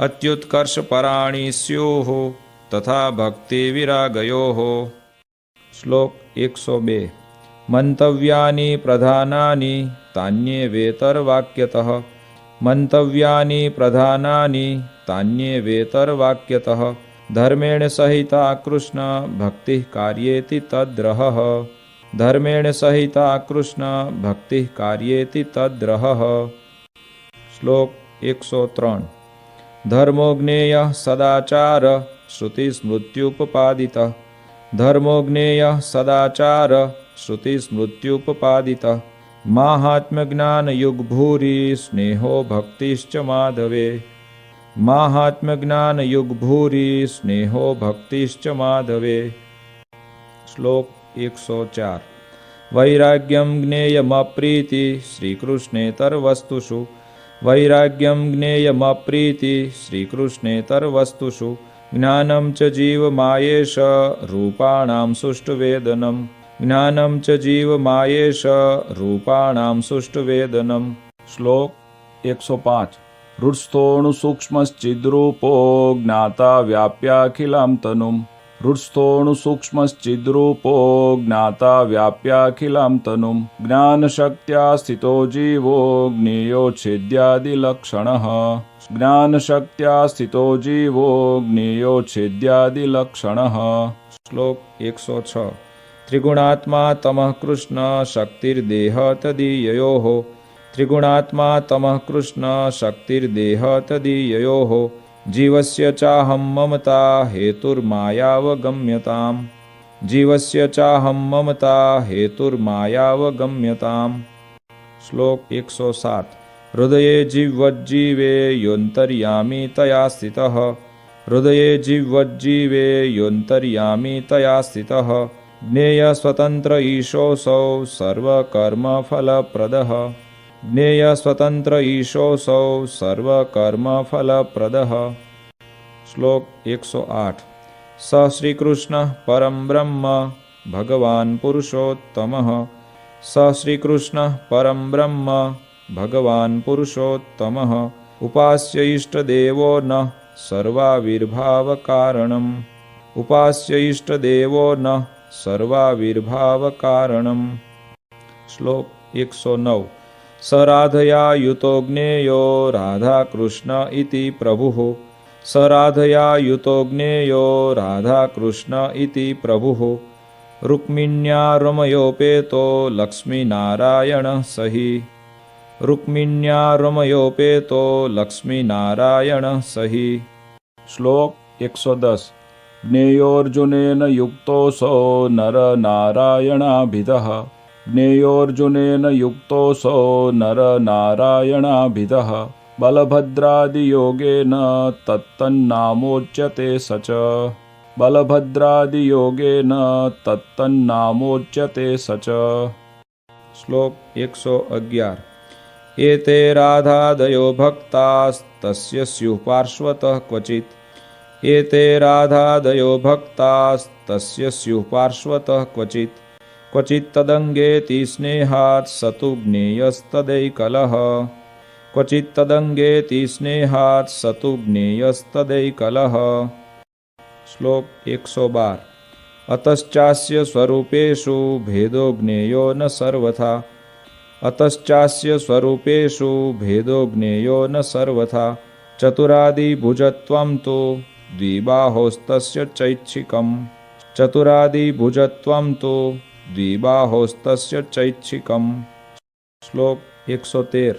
अत्युत्कर्षपराणि स्युः तथा भक्तिविरागयोः। श्लोक 102। मंतव्यानि प्रधानानि तान्येवेतरवाक्यतः मंतव्यानि प्रधानानि तान्येवेतरवाक्यतः धर्मेण सहिता कृष्ण भक्तिः कार्येति तद्रहः धर्मेण सहिता कृष्ण भक्तिः कार्येति तद्रहः। श्लोक 103। धर्मो ज्ञेयः सदाचार श्रुतिस्मृत्युपपादितः धर्मो ज्ञेयः सदाचार श्रुतिस्मृत्युपपादितः माहात्म्यज्ञानयुग्भूरि स्नेहो भक्तिश्च माधवे माहात्म्यज्ञानयुग्भूरि स्नेहो भक्तिश्च माधवे। श्लोक 104। वैराग्यं ज्ञेयमप्रीति श्रीकृष्णेतरवस्तुषु वैराग्यं ज्ञेयमप्रीति श्रीकृष्णेतरवस्तुषु ज्ञानं च जीवमायेष रूपाणां सुष्ठुवेदनम् ज्ञानं च जीवमायेष रूपाणां सुष्ठुवेदनम्। श्लोक 105। हृत्स्थोणुसूक्ष्मश्चिद्रूपो ज्ञाता व्याप्याखिलां तनुम् हृत्स्थोणुसूक्ष्मश्चिद्रूपो ज्ञाता व्याप्याखिलां तनुम् ज्ञानशक्त्या स्थितो जीवो ज्ञेयोच्छेद्यादिलक्षणः ज्ञानशक्त्या स्थितो जीवो ज्ञेयोच्छेद्यादिलक्षणः। श्लोक 106। त्रिगुणात्मा तमः कृष्ण शक्तिर्देह तदीययोः त्रिगुणात्मा तमः कृष्ण शक्तिर्देह तदीययोः जीवस्य चाहं ममता हेतुर्मायावगम्यताम् जीवस्य चाहं ममता हेतुर्मायावगम्यताम्। श्लोक 107। हृदये जिह्वज्जीवे योऽन्तर्यामी तया स्थितः हृदये जिह्वज्जीवे योऽन्तर्यामी तया स्थितः ज्ञेयस्वतन्त्र ईशोऽसौ सर्वकर्मफलप्रदः ज्ञेयस्वतन्त्र ईशोऽसौ सर्वकर्मफलप्रदः। श्लोक 108। स श्रीकृष्णः परं ब्रह्म भगवान् पुरुषोत्तमः स श्रीकृष्णः परं ब्रह्म भगवान् पुरुषोत्तमः उपास्य इष्टदेवो नः सर्वाविर्भावकारणम् उपास्य इष्टदेवो नः सर्वाविर्भावकारणम्। श्लोक 109। स राधया युतो ज्ञेयो राधाकृष्ण इति प्रभुः स राधया युतो ज्ञेयो राधाकृष्ण इति प्रभुः रुक्मिण्या रमयोपेतो लक्ष्मीनारायणः सहि रुक्मिण्या रमयोपेतो लक्ष्मीनारायणः सहि। श्लोक 110। ज्ञेयोऽर्जुनेन युक्तोऽसौ नरनारायणाभिधः ज्ञेयोऽर्जुनेन युक्तोऽसौ नरनारायणाभिधः बलभद्रादियोगेन तत्तन्नामोच्यते स च बलभद्रादियोगेन तत्तन्नामोच्यते स च। श्लोक 111। एते राधादयो भक्तास्तस्य स्युः पार्श्वतः क्वचित् एते राधादयो भक्तास्तस्य स्युः पार्श्वतः क्वचित् क्वचित् तदङ्गेति स्नेहात् स तु ज्ञेयस्तदैकलः क्वचित् तदङ्गेति स्नेहात् स तु ज्ञेयस्तदैकलः। श्लोक 112। अतश्चास्य स्वरूपेषु भेदो ज्ञेयो न सर्वथा अतश्चास्य स्वरूपेषु भेदो ज्ञेयो न सर्वथा चतुरादिभुजत्वं तु द्विबाहोस्तस्य चैच्छिकम् चतुरादिभुजत्वं तु द्विबाहोस्तस्य चैच्छिकम्। श्लोक 113।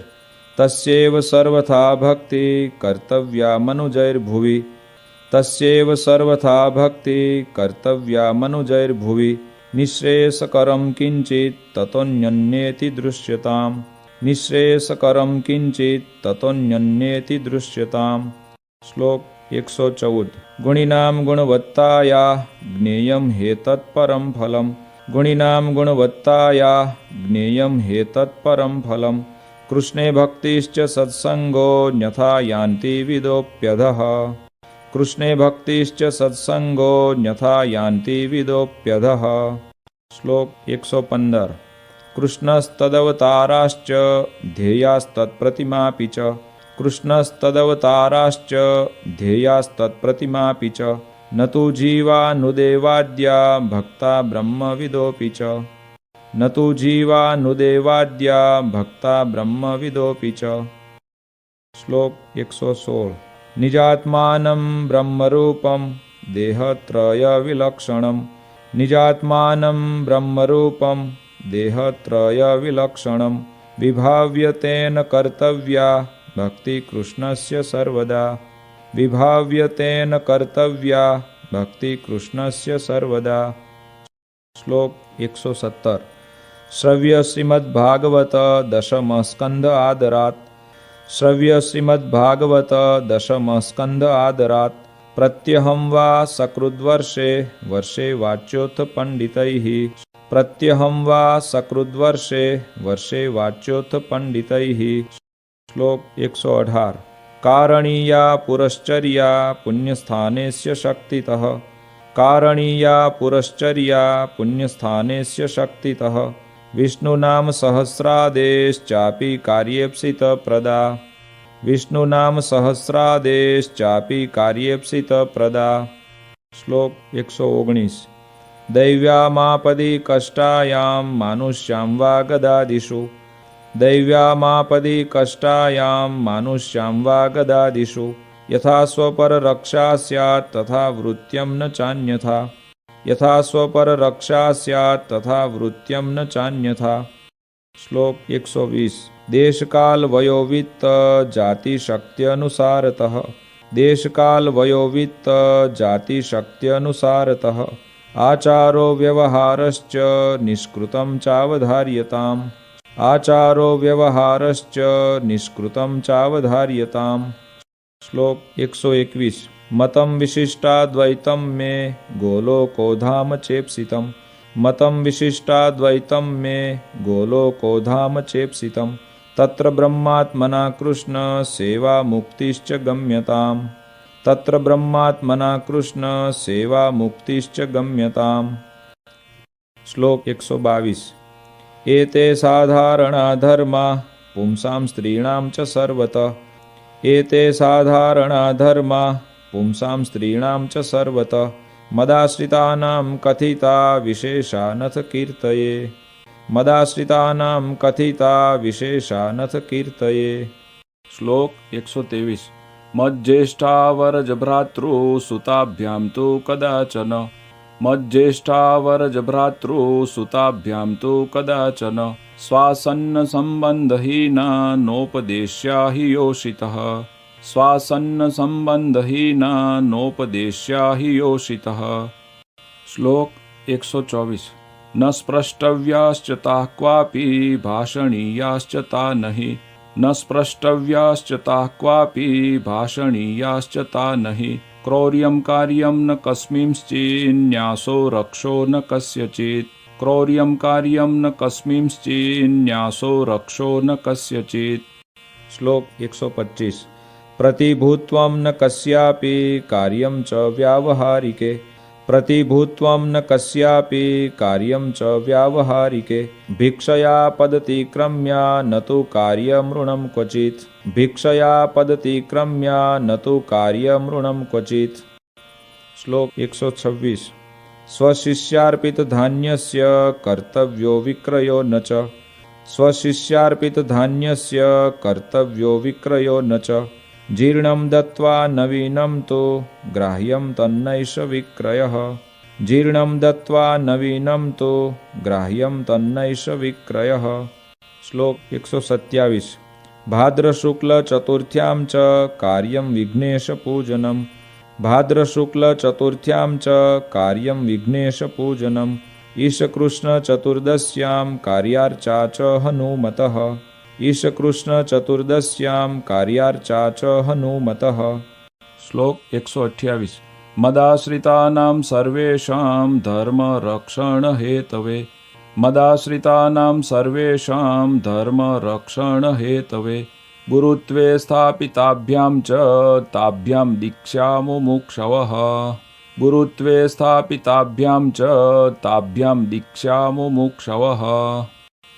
तस्यैव सर्वथा भक्ति कर्तव्या मनुजैर्भुवि तस्यैव सर्वथा भक्ति कर्तव्या मनुजैर्भुवि निःश्रेयसकरं किञ्चित् ततोऽन्यन्येति दृश्यताम् निःश्रेयसकरं किञ्चित् ततोऽन्यन्येति दृश्यताम्। श्लोक 114। गुणिनां गुणवत्ताया ज्ञेयं ह्येतत्परं फलम् गुणिनां गुणवत्ताया ज्ञेयं ह्येतत्परं फलम् कृष्णे भक्तिश्च सत्संगो न्यथा यान्ति विदोऽप्यधः कृष्णे भक्तिश्च सत्संगो न्यथा यान्ति विदोऽप्यधः। श्लोक 115। कृष्णस्तदवताराश्च ध्येयास्तत्प्रतिमापि च कृष्णस्तदवताराश्च ध्येयास्तत्प्रतिमापि च न तु जीवानुदेवाद्या भक्ता ब्रह्मविदोऽपि च न तु जीवानुदेवाद्या भक्ता ब्रह्मविदोऽपि च। श्लोक 116। निजात्मानं ब्रह्मरूपं देहत्रयविलक्षणं निजात्मानं ब्रह्मरूपं देहत्रयविलक्षणं विभाव्यतेन कर्तव्या भक्ति कृष्णस्य सर्वदा विभाव्यतेन कर्तव्या भक्ति कृष्णस्य सर्वदा। श्लोक 117। श्रव्य श्रीमद्भागवत दशम स्कंद आदरात् श्रव्य श्रीमद्भागवत दशम स्कंद आदरात् प्रत्यहं वा सकृद्वर्षे वर्षे वाच्योऽथ पंडितैः प्रत्यहं वा सकृद्वर्षे वर्षे वाच्योऽथ पंडितैः। श्लोक 118। कारणीया पुरश्चर्या पुण्यस्थानेस्य शक्तितः कारणीया पुरश्चर्या पुण्यस्थानेस्य शक्तितः विष्णुनाम सहस्रादेश्चापि कार्येप्सितप्रदा विष्णुनाम सहस्रादेश्चापि कार्येप्सितप्रदा। श्लोक 119। दैव्यामापदि कष्टायां मानुष्यां वा गदादिषु दैव्यामापदि कष्टायां मानुष्यां वा गदादिषु यथा स्वपररक्षा स्यात् तथा वृत्त्यं न चान्यथा यथा स्वपररक्षा स्यात् तथा वृत्त्यं न चान्यथा। श्लोक 120। देशकाल वयोवित्त जाति शक्त्यनुसारतः देशकाल वयोवित्त जाति शक्त्यनुसारतः आचारो व्यवहारश्च निष्कृतं चावधार्यताम् आचारो व्यवहारश्च निष्कृतं चावधार्यताम्। श्लोक 121। मतं विशिष्टाद्वैतं मे गोलोकोधाम चेप्सितं मतं विशिष्टाद्वैतं मे गोलोकोधाम चेप्सितं तत्र ब्रह्मात्मना कृष्ण सेवा मुक्तिश्च गम्यताम् तत्र ब्रह्मात्मना कृष्ण सेवा मुक्तिश्च गम्यताम्। श्लोक 122। एते साधारणा धर्मा पुंसां स्त्रीणां च सर्वतः एते साधारणा धर्मा पुंसां स्त्रीणां च सर्वतः मदाश्रितानां कथिता विशेषा नथ कीर्तये मदाश्रितानां कथिता विशेषा नथ कीर्तये। श्लोक 123। मज्ज्येष्ठावरजभ्रातृसुताभ्यां तु कदाचन मज्ज्येष्ठावरजभ्रातृसुताभ्यां तु कदाचन स्वासन्नसम्बन्धहीना नोपदेश्या हि योषितः स्वासन्नसम्बन्धहीना नोपदेश्या हि योषितः। श्लोक 124। न स्पृष्टव्याश्च ताः क्वापि भाषणीयाश्च ता नहि न स्पृष्टव्याश्च ताः क्वापि भाषणीयाश्च ता नहि क्रौर्यं कार्यं न कस्मिंश्चिन्न्यासो रक्षो न कस्यचित् क्रौर्यं कार्यं न कस्मिंश्चिन्न्यासो रक्षो न कस्यचित्। श्लोक 125। प्रतिभूत्वं न कस्यापि कार्यं च व्यावहारिके प्रतिभूत्वं न कस्यापि कार्यं च व्यावहारिके भिक्षया पदतिक्रम्या न तु कार्यमृणं क्वचित् भिक्षया पदतिक्रम्या न तु कार्यमृणं क्वचित्। श्लोक 126। स्वशिष्यार्पितधान्यस्य कर्तव्यो विक्रयो न च स्वशिष्यार्पितधान्यस्य कर्तव्यो विक्रयो न च जीर्णं दत्त्वा नवीनं तु ग्राह्यं तन्नैष विक्रयः जीर्णं दत्त्वा नवीनं तु ग्राह्यं तन्नैष विक्रयः। श्लोक 127। भाद्रशुक्लचतुर्थ्यां च कार्यं विघ्नेशपूजनं भाद्रशुक्लचतुर्थ्यां च कार्यं विघ्नेशपूजनम् ईशकृष्णचतुर्दश्यां कार्यार्चा च हनुमतः ईशकृष्णचतुर्दश्यां कार्यार्चा च हनुमतः। શ્લોક 128 મદાશ્રિતાનાં સર્વેષાં ધર્મરક્ષણહેતવે મદાશ્રિતાનાં સર્વેષાં ધર્મરક્ષણહેતવે ગુરુત્વે સ્થાપિતાભ્યાં ચ તાભ્યાં દીક્ષામુમુક્ષવઃ ગુરુત્વે સ્થાપિતાભ્યાં ચ તાભ્યાં દીક્ષામુમુક્ષવઃ।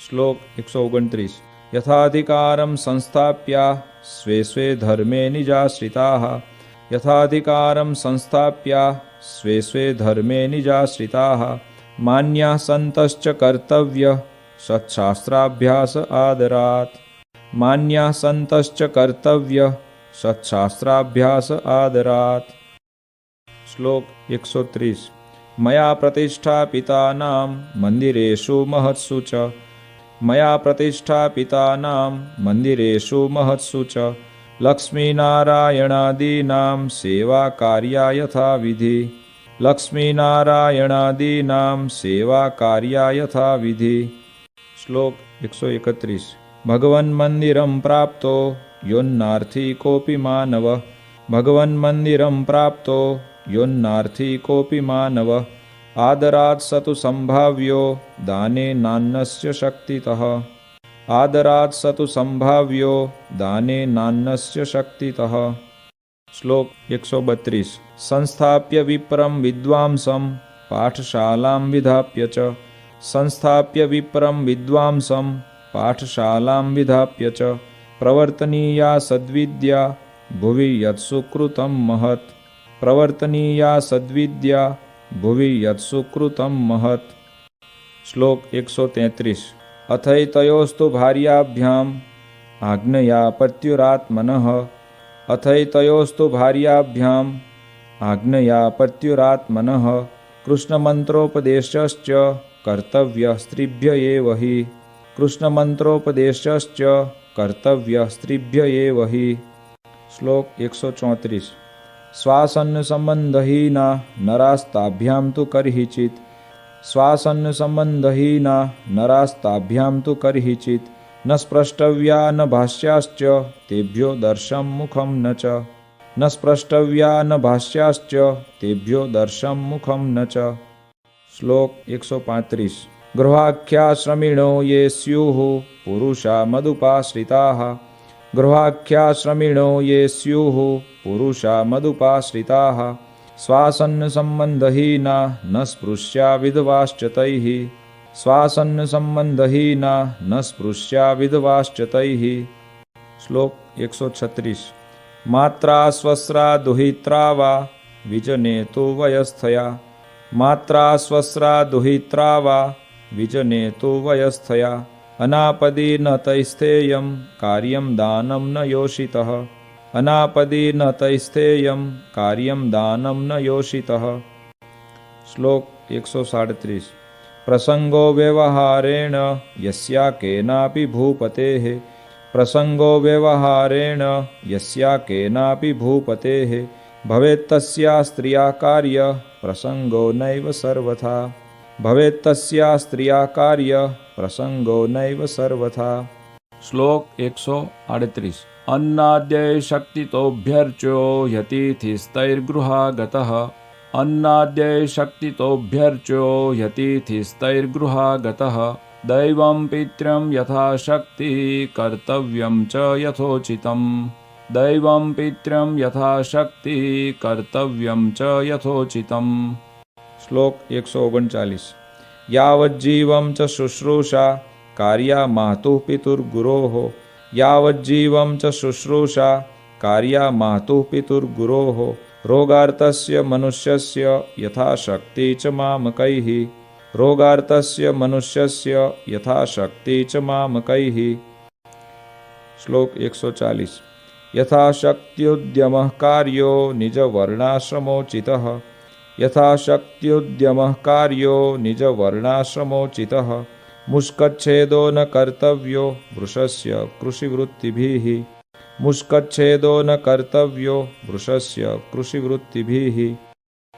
શ્લોક 129 યથાધિકારં સંસ્થાપ્યા સ્વે સ્વે ધર્મે નિજાશ્રિતાઃ યથાધિકારં સંસ્થાપ્યા સ્વે સ્વે ધર્મે નિજાશ્રિતાઃ માન્યાઃ સંતશ્ચ કર્તવ્ય સત્શાસ્ત્રાભ્યાસ આદરાત માન્યાઃ સંતશ્ચ કર્તવ્ય સત્શાસ્ત્રાભ્યાસ આદરાત। શ્લોક 130 મયા પ્રતિષ્ઠાપિતાનાં મંદિરેષુ મહત્સુ ચ મયા પ્રતિષ્ઠાપિતાનાં મંદિરેષુ મહત્સુ ચ લક્ષ્મીનારાયણાદીનાં સેવા કાર્યા યથાવિધિ લક્ષ્મીનારાયણાદીનાં સેવા કાર્યા યથાવિધિ। શ્લોક 131 ભગવન મંદિરં પ્રાપ્તો યોન્નાર્થી કોપી માનવ ભગવન મંદિરં પ્રાપ્તો યોન્નાર્થી કોપી માનવ આદરાત સતુ સંભાવ્યો દાને નાન્નસ્ય શક્તિતઃ આદરાત સતુ સંભાવ્યો દાને નાન્નસ્ય શક્તિતઃ। શ્લોક 132 સંસ્થાપ્ય વિપ્રમ વિદ્વાંસં પાઠશાલાં વિધાપ્ય ચ સંસ્થાપ્ય વિપ્રમ વિદ્વાંસં પાઠશાલાં વિધાપ્ય ચ પ્રવર્તનીયા સદ્વિદ્યા ભુવિ યત્સુકૃતં મહત પ્રવર્તનીયા સદ્વિદ્યા ભુવિ યત્સુકૃતં મહત। શ્લોક 133 અથૈતયોસ્તુ ભાર્યાભ્યામ આજ્ઞયા પત્યુરાત્મનઃ અથૈતયોસ્તુ ભાર્યાભ્યામ આજ્ઞયા પત્યુરાત્મનઃ કૃષ્ણમંત્રોપદેશશ્ચ કર્તવ્ય સ્ત્રીભ્ય એવ હિ કૃષ્ણમંત્રોપદેશશ્ચ કર્તવ્ય સ્ત્રીભ્ય એવ હિ। શ્લોક 134 શ્વાસન સંબંધહીના નરાસ્તાભ્યામ તુ કરહિચિત શ્વાસન સંબંધહીના નરાસ્તાભ્યામ તુ કરહિચિત ન સ્પૃષ્ટવ્યા ન ભાષ્યાશ્ચ તેભ્યો દર્શમ મુખમ ન ચ ન સ્પૃષ્ટવ્યા ન ભાષ્યાશ્ચ તેભ્યો દર્શમ મુખમ ન ચ। શ્લોક 135 ગૃહાખ્યાશ્રમિણો યે સ્યુઃ પુરુષા મદુપાશ્રિતાઃ ગૃહાખ્યાશ્રમિણો યે સ્યુઃ પુરુષા મદુપાશ્રિતાઃ શ્વાસન સંબંધહીના ન સ્પૃશ્યા વિધવાશ્ચ તૈઃ શ્વાસન સંબંધહીના ન સ્પૃશ્યા વિધવાશ્ચ તૈઃ। શ્લોક 136 માત્રા સ્વસ્રા દુહિત્રા વા વિજને તુ વયસ્થયા માત્રા સ્વસ્રા દુહિત્રા વા વિજને તુ વયસ્થયા અનાપદી ન તૈસ્થેયં કાર્યં દાનં ન યોષિતઃ અનાપદી ન તૈસ્થેયં કાર્યં દાનં ન યોષિતઃ। શ્લોક 137 પ્રસંગો વ્યવહારેણ યસ્યા કેનાપી ભૂપતેઃ પ્રસંગો વ્યવહારેણ યસ્યા કેનાપી ભૂપતેઃ ભવેત્તસ્યા સ્ત્રિયા કાર્ય પ્રસંગો નૈવ સર્વથા ભવેત્તસ્યા સ્ત્રિયા કાર્ય પ્રસંગો નૈવ સર્વથા। શ્લોક 138 અન્નાદ્યય શક્તિતોભ્યર્ચ્યો યતિથિસ્તૈર્ગૃહાગતઃ અન્નાદ્યય શક્તિતોભ્યર્ચ્યો યતિથિસ્તૈર્ગૃહાગતઃ દૈવં પિત્ર્યં યથાશક્તિ કર્તવ્યં ચ યથોચિતં દૈવં પિત્ર્યં યથાશક્તિ કર્તવ્યં ચ યથોચિતં। શ્લોક 139 યાવज्जीवं ચ શુશ્રૂષા કાર્યા માતુઃ પિતુર્ગુરોઃ યાવज्जीवं ચ શુશ્રૂષા કાર્યા માતુઃ પિતુર્ગુરોઃ રોગાર્તસ્ય મનુષ્યસ્ય યથાશક્તિ ચ મામકૈઃ રોગાર્તસ્ય મનુષ્યસ્ય યથાશક્તિ ચ મામકૈઃ। શ્લોક 140 યથાશક્ત્યુદ્યમઃ કાર્યો નિજવર્ણાશ્રમોચિતઃ યથાશક્ત્યુદ્યમઃ કાર્યો નિજવર્ણાશ્રમોચિતઃ મુષ્કચ્છેદો ન કર્તવ્યો વૃષસ્ય કૃષિવૃત્તિભિઃ मुष्कच्छेदो न कर्तव्यो वृषस्य कृषिवृत्तिभिः।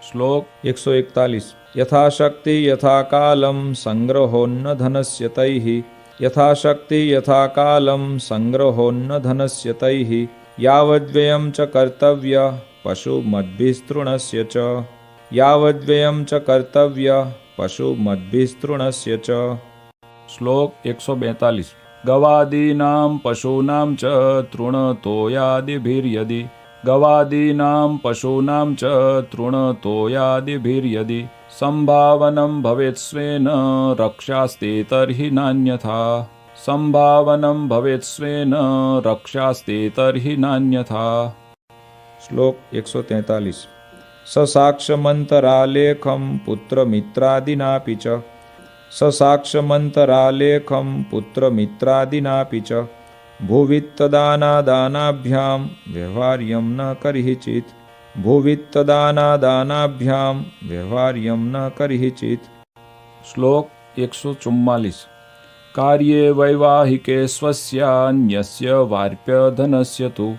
श्लोक 141 यथाशक्ति यथा कालं संग्रहोन्न धनस्य तैः। यथाशक्ति यथा कालं संग्रहोन्न धनस्य तैः। यावद्व्ययं च कर्तव्यः पशुमद्भिस्तृणस्य च। यावद्व्ययं च कर्तव्यः पशुमद्भिस्तृणस्य च। श्लोक 142 गवादीनां पशूनां च तृणतोयादिभिर्यदि। गवादीनां पशूनां च तृणतोयादिभिर्यदि संभावनं भवेत् स्वेन रक्षास्ते तर्हि नान्यथा। संभावनं भवेत् स्वेन रक्षास्ते तर्हि नान्यथा। श्लोक 143 ससाक्षमन्तरालेखं पुत्रमित्रादिनापि च। ससाक्षमन्तरालेखं पुत्रमित्रादिनापि च भुवित्तदानादानाभ्यां व्यवहार्यं न कर्हिचित्। भुवित्तदानादानाभ्यां व्यवहार्यं न कर्हिचित्। श्लोक 144 कार्ये वैवाहिके स्वस्यान्यस्य वार्प्यधनस्य तु।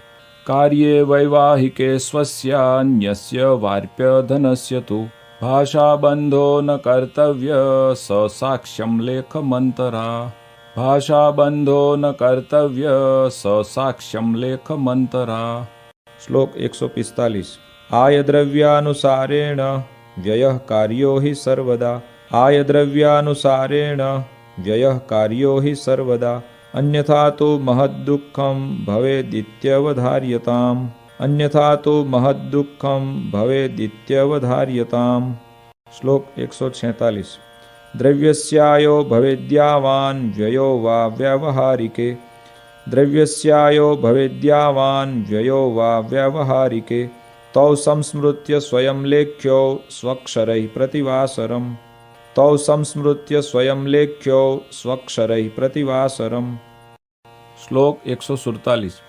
कार्ये वैवाहिके स्वस्यान्यस्य वार्प्यधनस्य तु भाषाबन्धो न कर्तव्य स साक्ष्यं लेखमन्तरा। भाषाबन्धो न कर्तव्य स साक्ष्यं लेखमन्तरा। श्लोक 145 आयद्रव्यानुसारेण व्ययः कार्यो हि सर्वदा। आयद्रव्यानुसारेण व्ययः कार्यो हि सर्वदा अन्यथा तु महद्दुःखं भवेदित्यवधार्यताम्। अन्यथा तु महद्दुःखं भवेदित्यवधार्यताम्। श्लोक 146 द्रव्यस्यायो भवेद्यावान् व्ययो वा व्यावहारिके। द्रव्यस्यायो भवेद्यावान् व्ययो वा व्यावहारिके तौ संस्मृत्य स्वयं लेख्यो स्वक्षरैः प्रतिवासरम्। तौ संस्मृत्य स्वयं लेख्यो स्वक्षरैः प्रतिवासरम्। श्लोक 147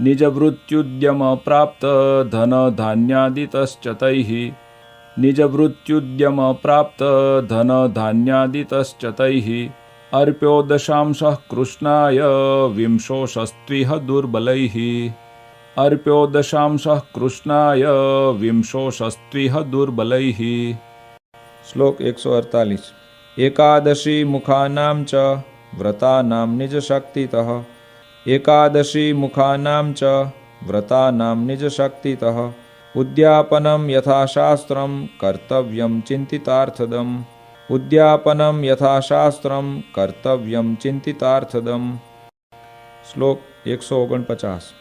निजवृत्त्युद्यम प्राप्त धन धान्यादितश्च तैः। निजवृत्त्युद्यम प्राप्त धन धान्यादितश्च तैः अर्प्यो दशांशः कृष्णाय विंशोषस्त्विह दुर्बलैः। अर्प्यो दशांशः कृष्णाय विंशोषस्त्विह दुर्बलैः। श्लोक 148 एकादशी मुखानां च व्रतानां निजशक्तितः। एकादशी मुखानां च व्रतानां निजशक्तितः उद्यापनं यथाशास्त्रं कर्तव्यं चिन्तितार्थदम्। उद्यापनं यथाशास्त्रं कर्तव्यं चिन्तितार्थदम्। श्लोक 149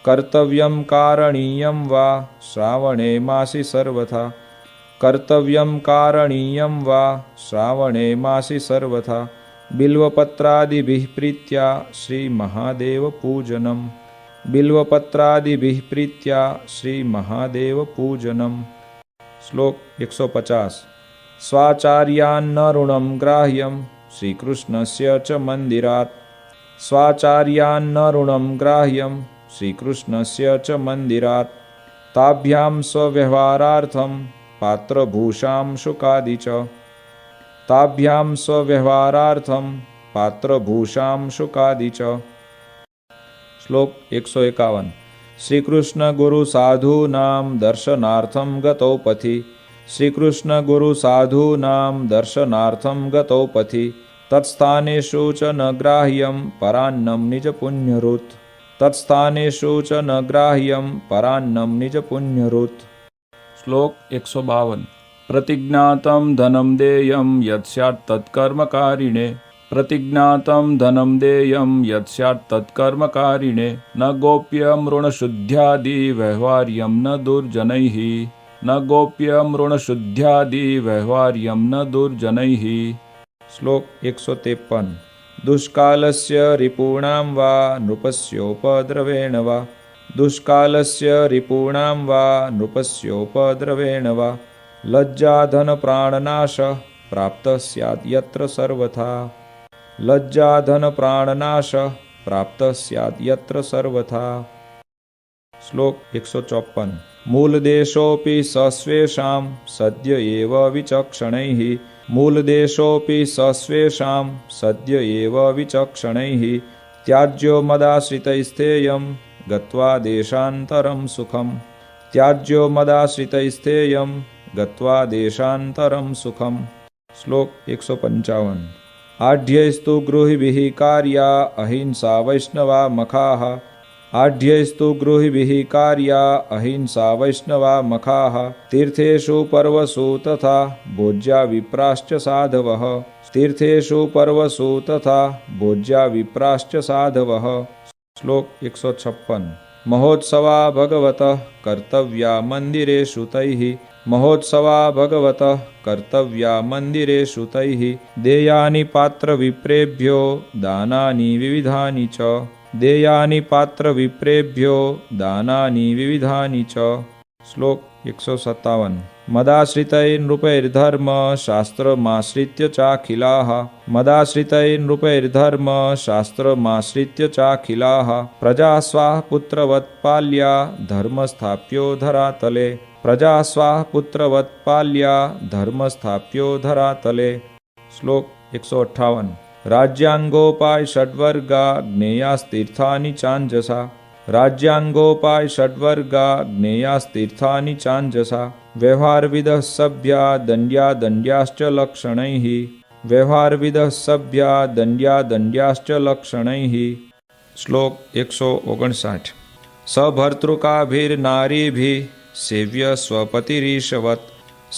कर्तव्यं कारणीयं वा श्रावणे मासि सर्वथा। कर्तव्यं कारणीयं वा श्रावणे मासि सर्वथा बिल्वपत्रादिभिः प्रीत्या श्रीमहादेवपूजनम्। बिल्वपत्रादिभिः प्रीत्या श्रीमहादेवपूजनम्। श्लोक 150 स्वाचार्यान्न ऋणं ग्राह्यं श्रीकृष्णस्य च मन्दिरात्। स्वाचार्यान्न ऋणं ग्राह्यं श्रीकृष्णस्य च मन्दिरात् ताभ्यां स्वव्यवहारार्थं पात्रभूषां शुकादि च। ताभ्यां स्वव्यवहारार्थं पात्रभूषां शुकादि च। श्लोक 151 श्रीकृष्ण गुरु साधूनां दर्शनार्थं गतौ पथि। श्रीकृष्ण गुरु साधूनां दर्शनार्थं गतौ पथि तत्स्थानेषु च न ग्राह्यं परान्नं निजपुण्यरुत्। तत्स्थानेषु च न ग्राह्यं परान्नं निजपुण्यरुत्। श्लोक 152 प्रतिज्ञातं धनं देयं यत् स्यात् तत्कर्मकारिणे। प्रतिज्ञातं धनं देयं यत् स्यात् तत्कर्मकारिणे न गोप्यं ऋणशुद्ध्यादि व्यवहार्यं न दुर्जनैः। न गोप्यं ऋणशुद्ध्यादि व्यवहार्यं न दुर्जनैः। श्लोक 153 दुष्कालस्य रिपूणां वा नृपस्योपद्रवेण वा। दुष्कालस्य रिपूणां वा नृपस्योपद्रवेण वा लज्जाधनप्राणनाशः प्राप्तः स्यात् यत्र सर्वथा। लज्जाधनप्राणनाशः प्राप्तः स्यात् यत्र सर्वथा। श्लोक 154 मूलदेशोऽपि सस्वेषां सद्य एव विचक्षणैः। मूलदेशोऽपि सस्वेषां सद्य एव विचक्षणैः त्याज्यो मदाश्रितैस्तेयं गत्वा देशान्तरं सुखम् त्याज्यो मदाश्रितैस्तेयं गत्वा देशान्तरं सुखम् श्लोक 155 आढ्यैस्तु गृहिभिः कार्या अहिंसा वैष्णवा मखाः आढ्यैस्तु गृहिभिः कार्या अहिंसा वैष्णवा मखाः तीर्थेषु पर्वसु तथा भोज्या विप्राश्च साधवः तीर्थेषु पर्वसु तथा भोज्या विप्राश्च साधवः श्लोक 156 महोत्सवा भगवतः कर्तव्या मन्दिरेषु तैः महोत्सवा भगवतः कर्तव्या मन्दिरेषु तैः देयानि पात्रविप्रेभ्यो दानानि विविधानि च देयानि पात्रविप्रेभ्यो दानानि विविधानि च श्लोक 157 मदाश्रितैर्नृपैर्धर्म शास्त्रमाश्रित्य चाखिलाः मदाश्रितैर्नृपैर्धर्म शास्त्रमाश्रित्य चाखिलाः प्रजा स्वाः पुत्रवत्पाल्या धर्मस्थाप्यो धरातले प्रजा स्वाः पुत्रवत्पाल्या धर्मस्थाप्यो धरातले श्लोक 158 राज्यांगोपाय षड्वर्गा ज्ञेयास्तीर्थानि चाञ्जसा राज्यांगोपाय षड्वर्गा ज्ञेयास्तीर्थानि चाञ्जसा व्यवहारविदः सभ्या दण्ड्या दण्ड्याश्च लक्षणैः व्यवहारविदः सभ्या दण्ड्या दण्ड्याश्च लक्षणैः श्लोक 159 सभर्तृकाभिर्नारीभिः सेव्य स्वपतिरीशवत्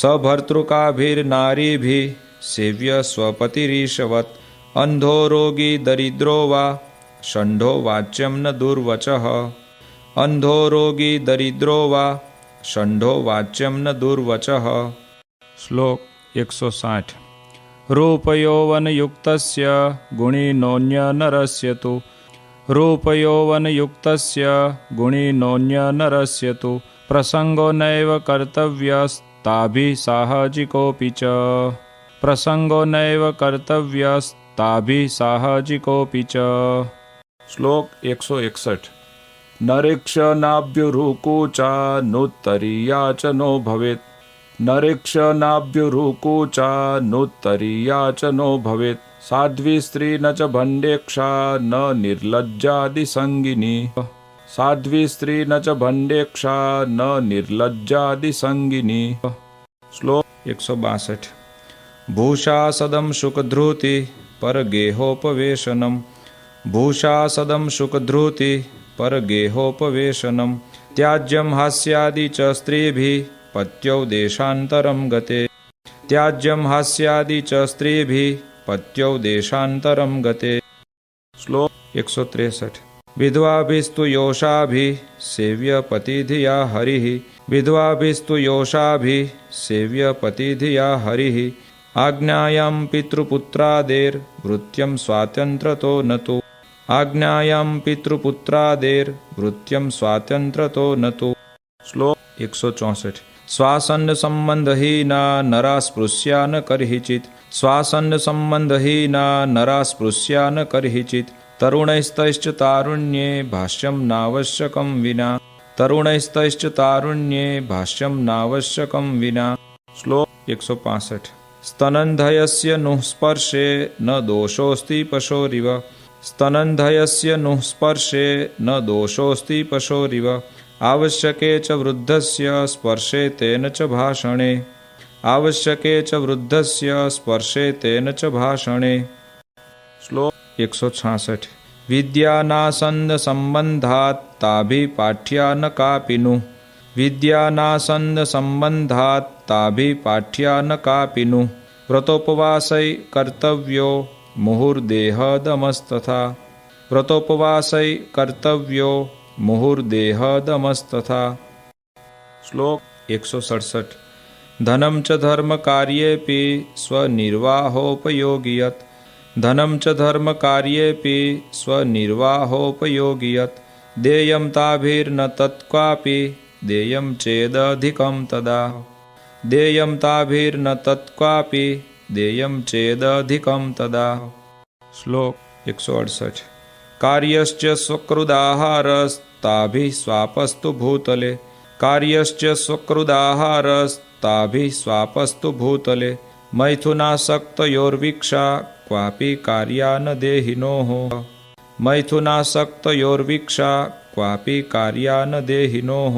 सभर्तृकाभिर्नारीभिः सेव्य स्वपतिरीशवत् अंधो रोगी दरिद्रो वा षण्ढो वाच्यं न दुर्वचः अंधो रोगी दरिद्रो वा षण्ढो वाच्यं न दुर्वचः श्लोक 160 रूपयौवनयुक्तस्य गुणिनोऽन्यनरस्य तु रूपयौवनयुक्तस्य गुणिनोऽन्यनरस्य तु प्रसंगो नैव कर्तव्यस्ताभिः साहजिकोऽपि च प्रसंगो नैव कर्तव्यस्ताभिः साहजिकोऽपि च श्लोक 161 नरेक्षनाभ्युरुकूचा नुत्तरीया च नो भवेत् नरेक्षनाभ्युरुकूचा नुत्तरीया च नो भवेत् साध्वी स्त्री न च भण्डेक्षा न निर्लज्जादिसङ्गिनी साध्वी स्त्री न च भण्डेक्षा न निर्लज्जादिसङ्गिनी श्लोक 162 भूषासदं शुकधृति परगेहोपवेशनं भूषासदं शुकधृति परगेहोपवेशनं त्याज्यं हास्यादि च स्त्रीभिः पत्यौ देशान्तरं गते त्याज्यं हास्यादि च स्त्रीभिः पत्यौ देशान्तरं गते श्लोक 163 विधवाभिस्तु योषाभिः सेव्य पतिधिया हरिः विधवाभिस्तु योषाभिः सेव्य पतिधिया हरिः आज्ञायां पितृपुत्रादेर्वृत्यं स्वातन्त्रतो न तु आज्ञायां पितृपुत्रादेर्वृत्यं स्वातन्त्रतो न तु श्लोक 164 स्वासन्नसम्बन्धहीना नरा स्पृश्या न कर्हिचित् स्वासन्नसम्बन्धहीना नरा स्पृश्या न कर्हिचित् तरुणैस्तैश्च तारुण्ये भाष्यं नावश्यकं विना तरुणैस्तैश्च तारुण्ये भाष्यं नावश्यकं विना श्लोक 165 स्तनन्धयस्य नुः स्पर्शे न दोषोऽस्ति पशोरिव स्तनन्धयस्य नुः स्पर्शे न दोषोऽस्ति पशोरिव आवश्यके च वृद्धस्य स्पर्शे तेन च भाषणे आवश्यके च वृद्धस्य स्पर्शे तेन च भाषणे श्लोक 166 विद्यानासन्नसम्बन्धात् ताभिपाठ्या न कापि नु विद्यानासन्नसम्बन्धात् ताभिपाठ्या न कापि नु व्रतोपवासै कर्तव्यो मुहुर्देहदमस्तथा व्रतोपवासै कर्तव्यो मुहुर्देहदमस्तथा श्लोक 167 धनं च धर्मकार्येऽपि स्वनिर्वाहोपयोगि यत् धनं च धर्मकार्येऽपि स्वनिर्वाहोपयोगि यत् देयं ताभिर्न तत्क्वापि देयं चेदधिकं तदा देयं ताभिर्न तत्क्वापि देयं चेदधिकं तदा श्लोक 168 कार्यश्च स्वकृदाहारस्ताभिः स्वापस्तु भूतले कार्यश्च स्वकृदाहारस्ताभिः स्वापस्तु भूतले मैथुनासक्तयोर्वीक्षा क्वापि कार्या न देहिनोः मैथुनासक्तयोर्वीक्षा ક્વાપી કાર્યા ન દેહિનોઃ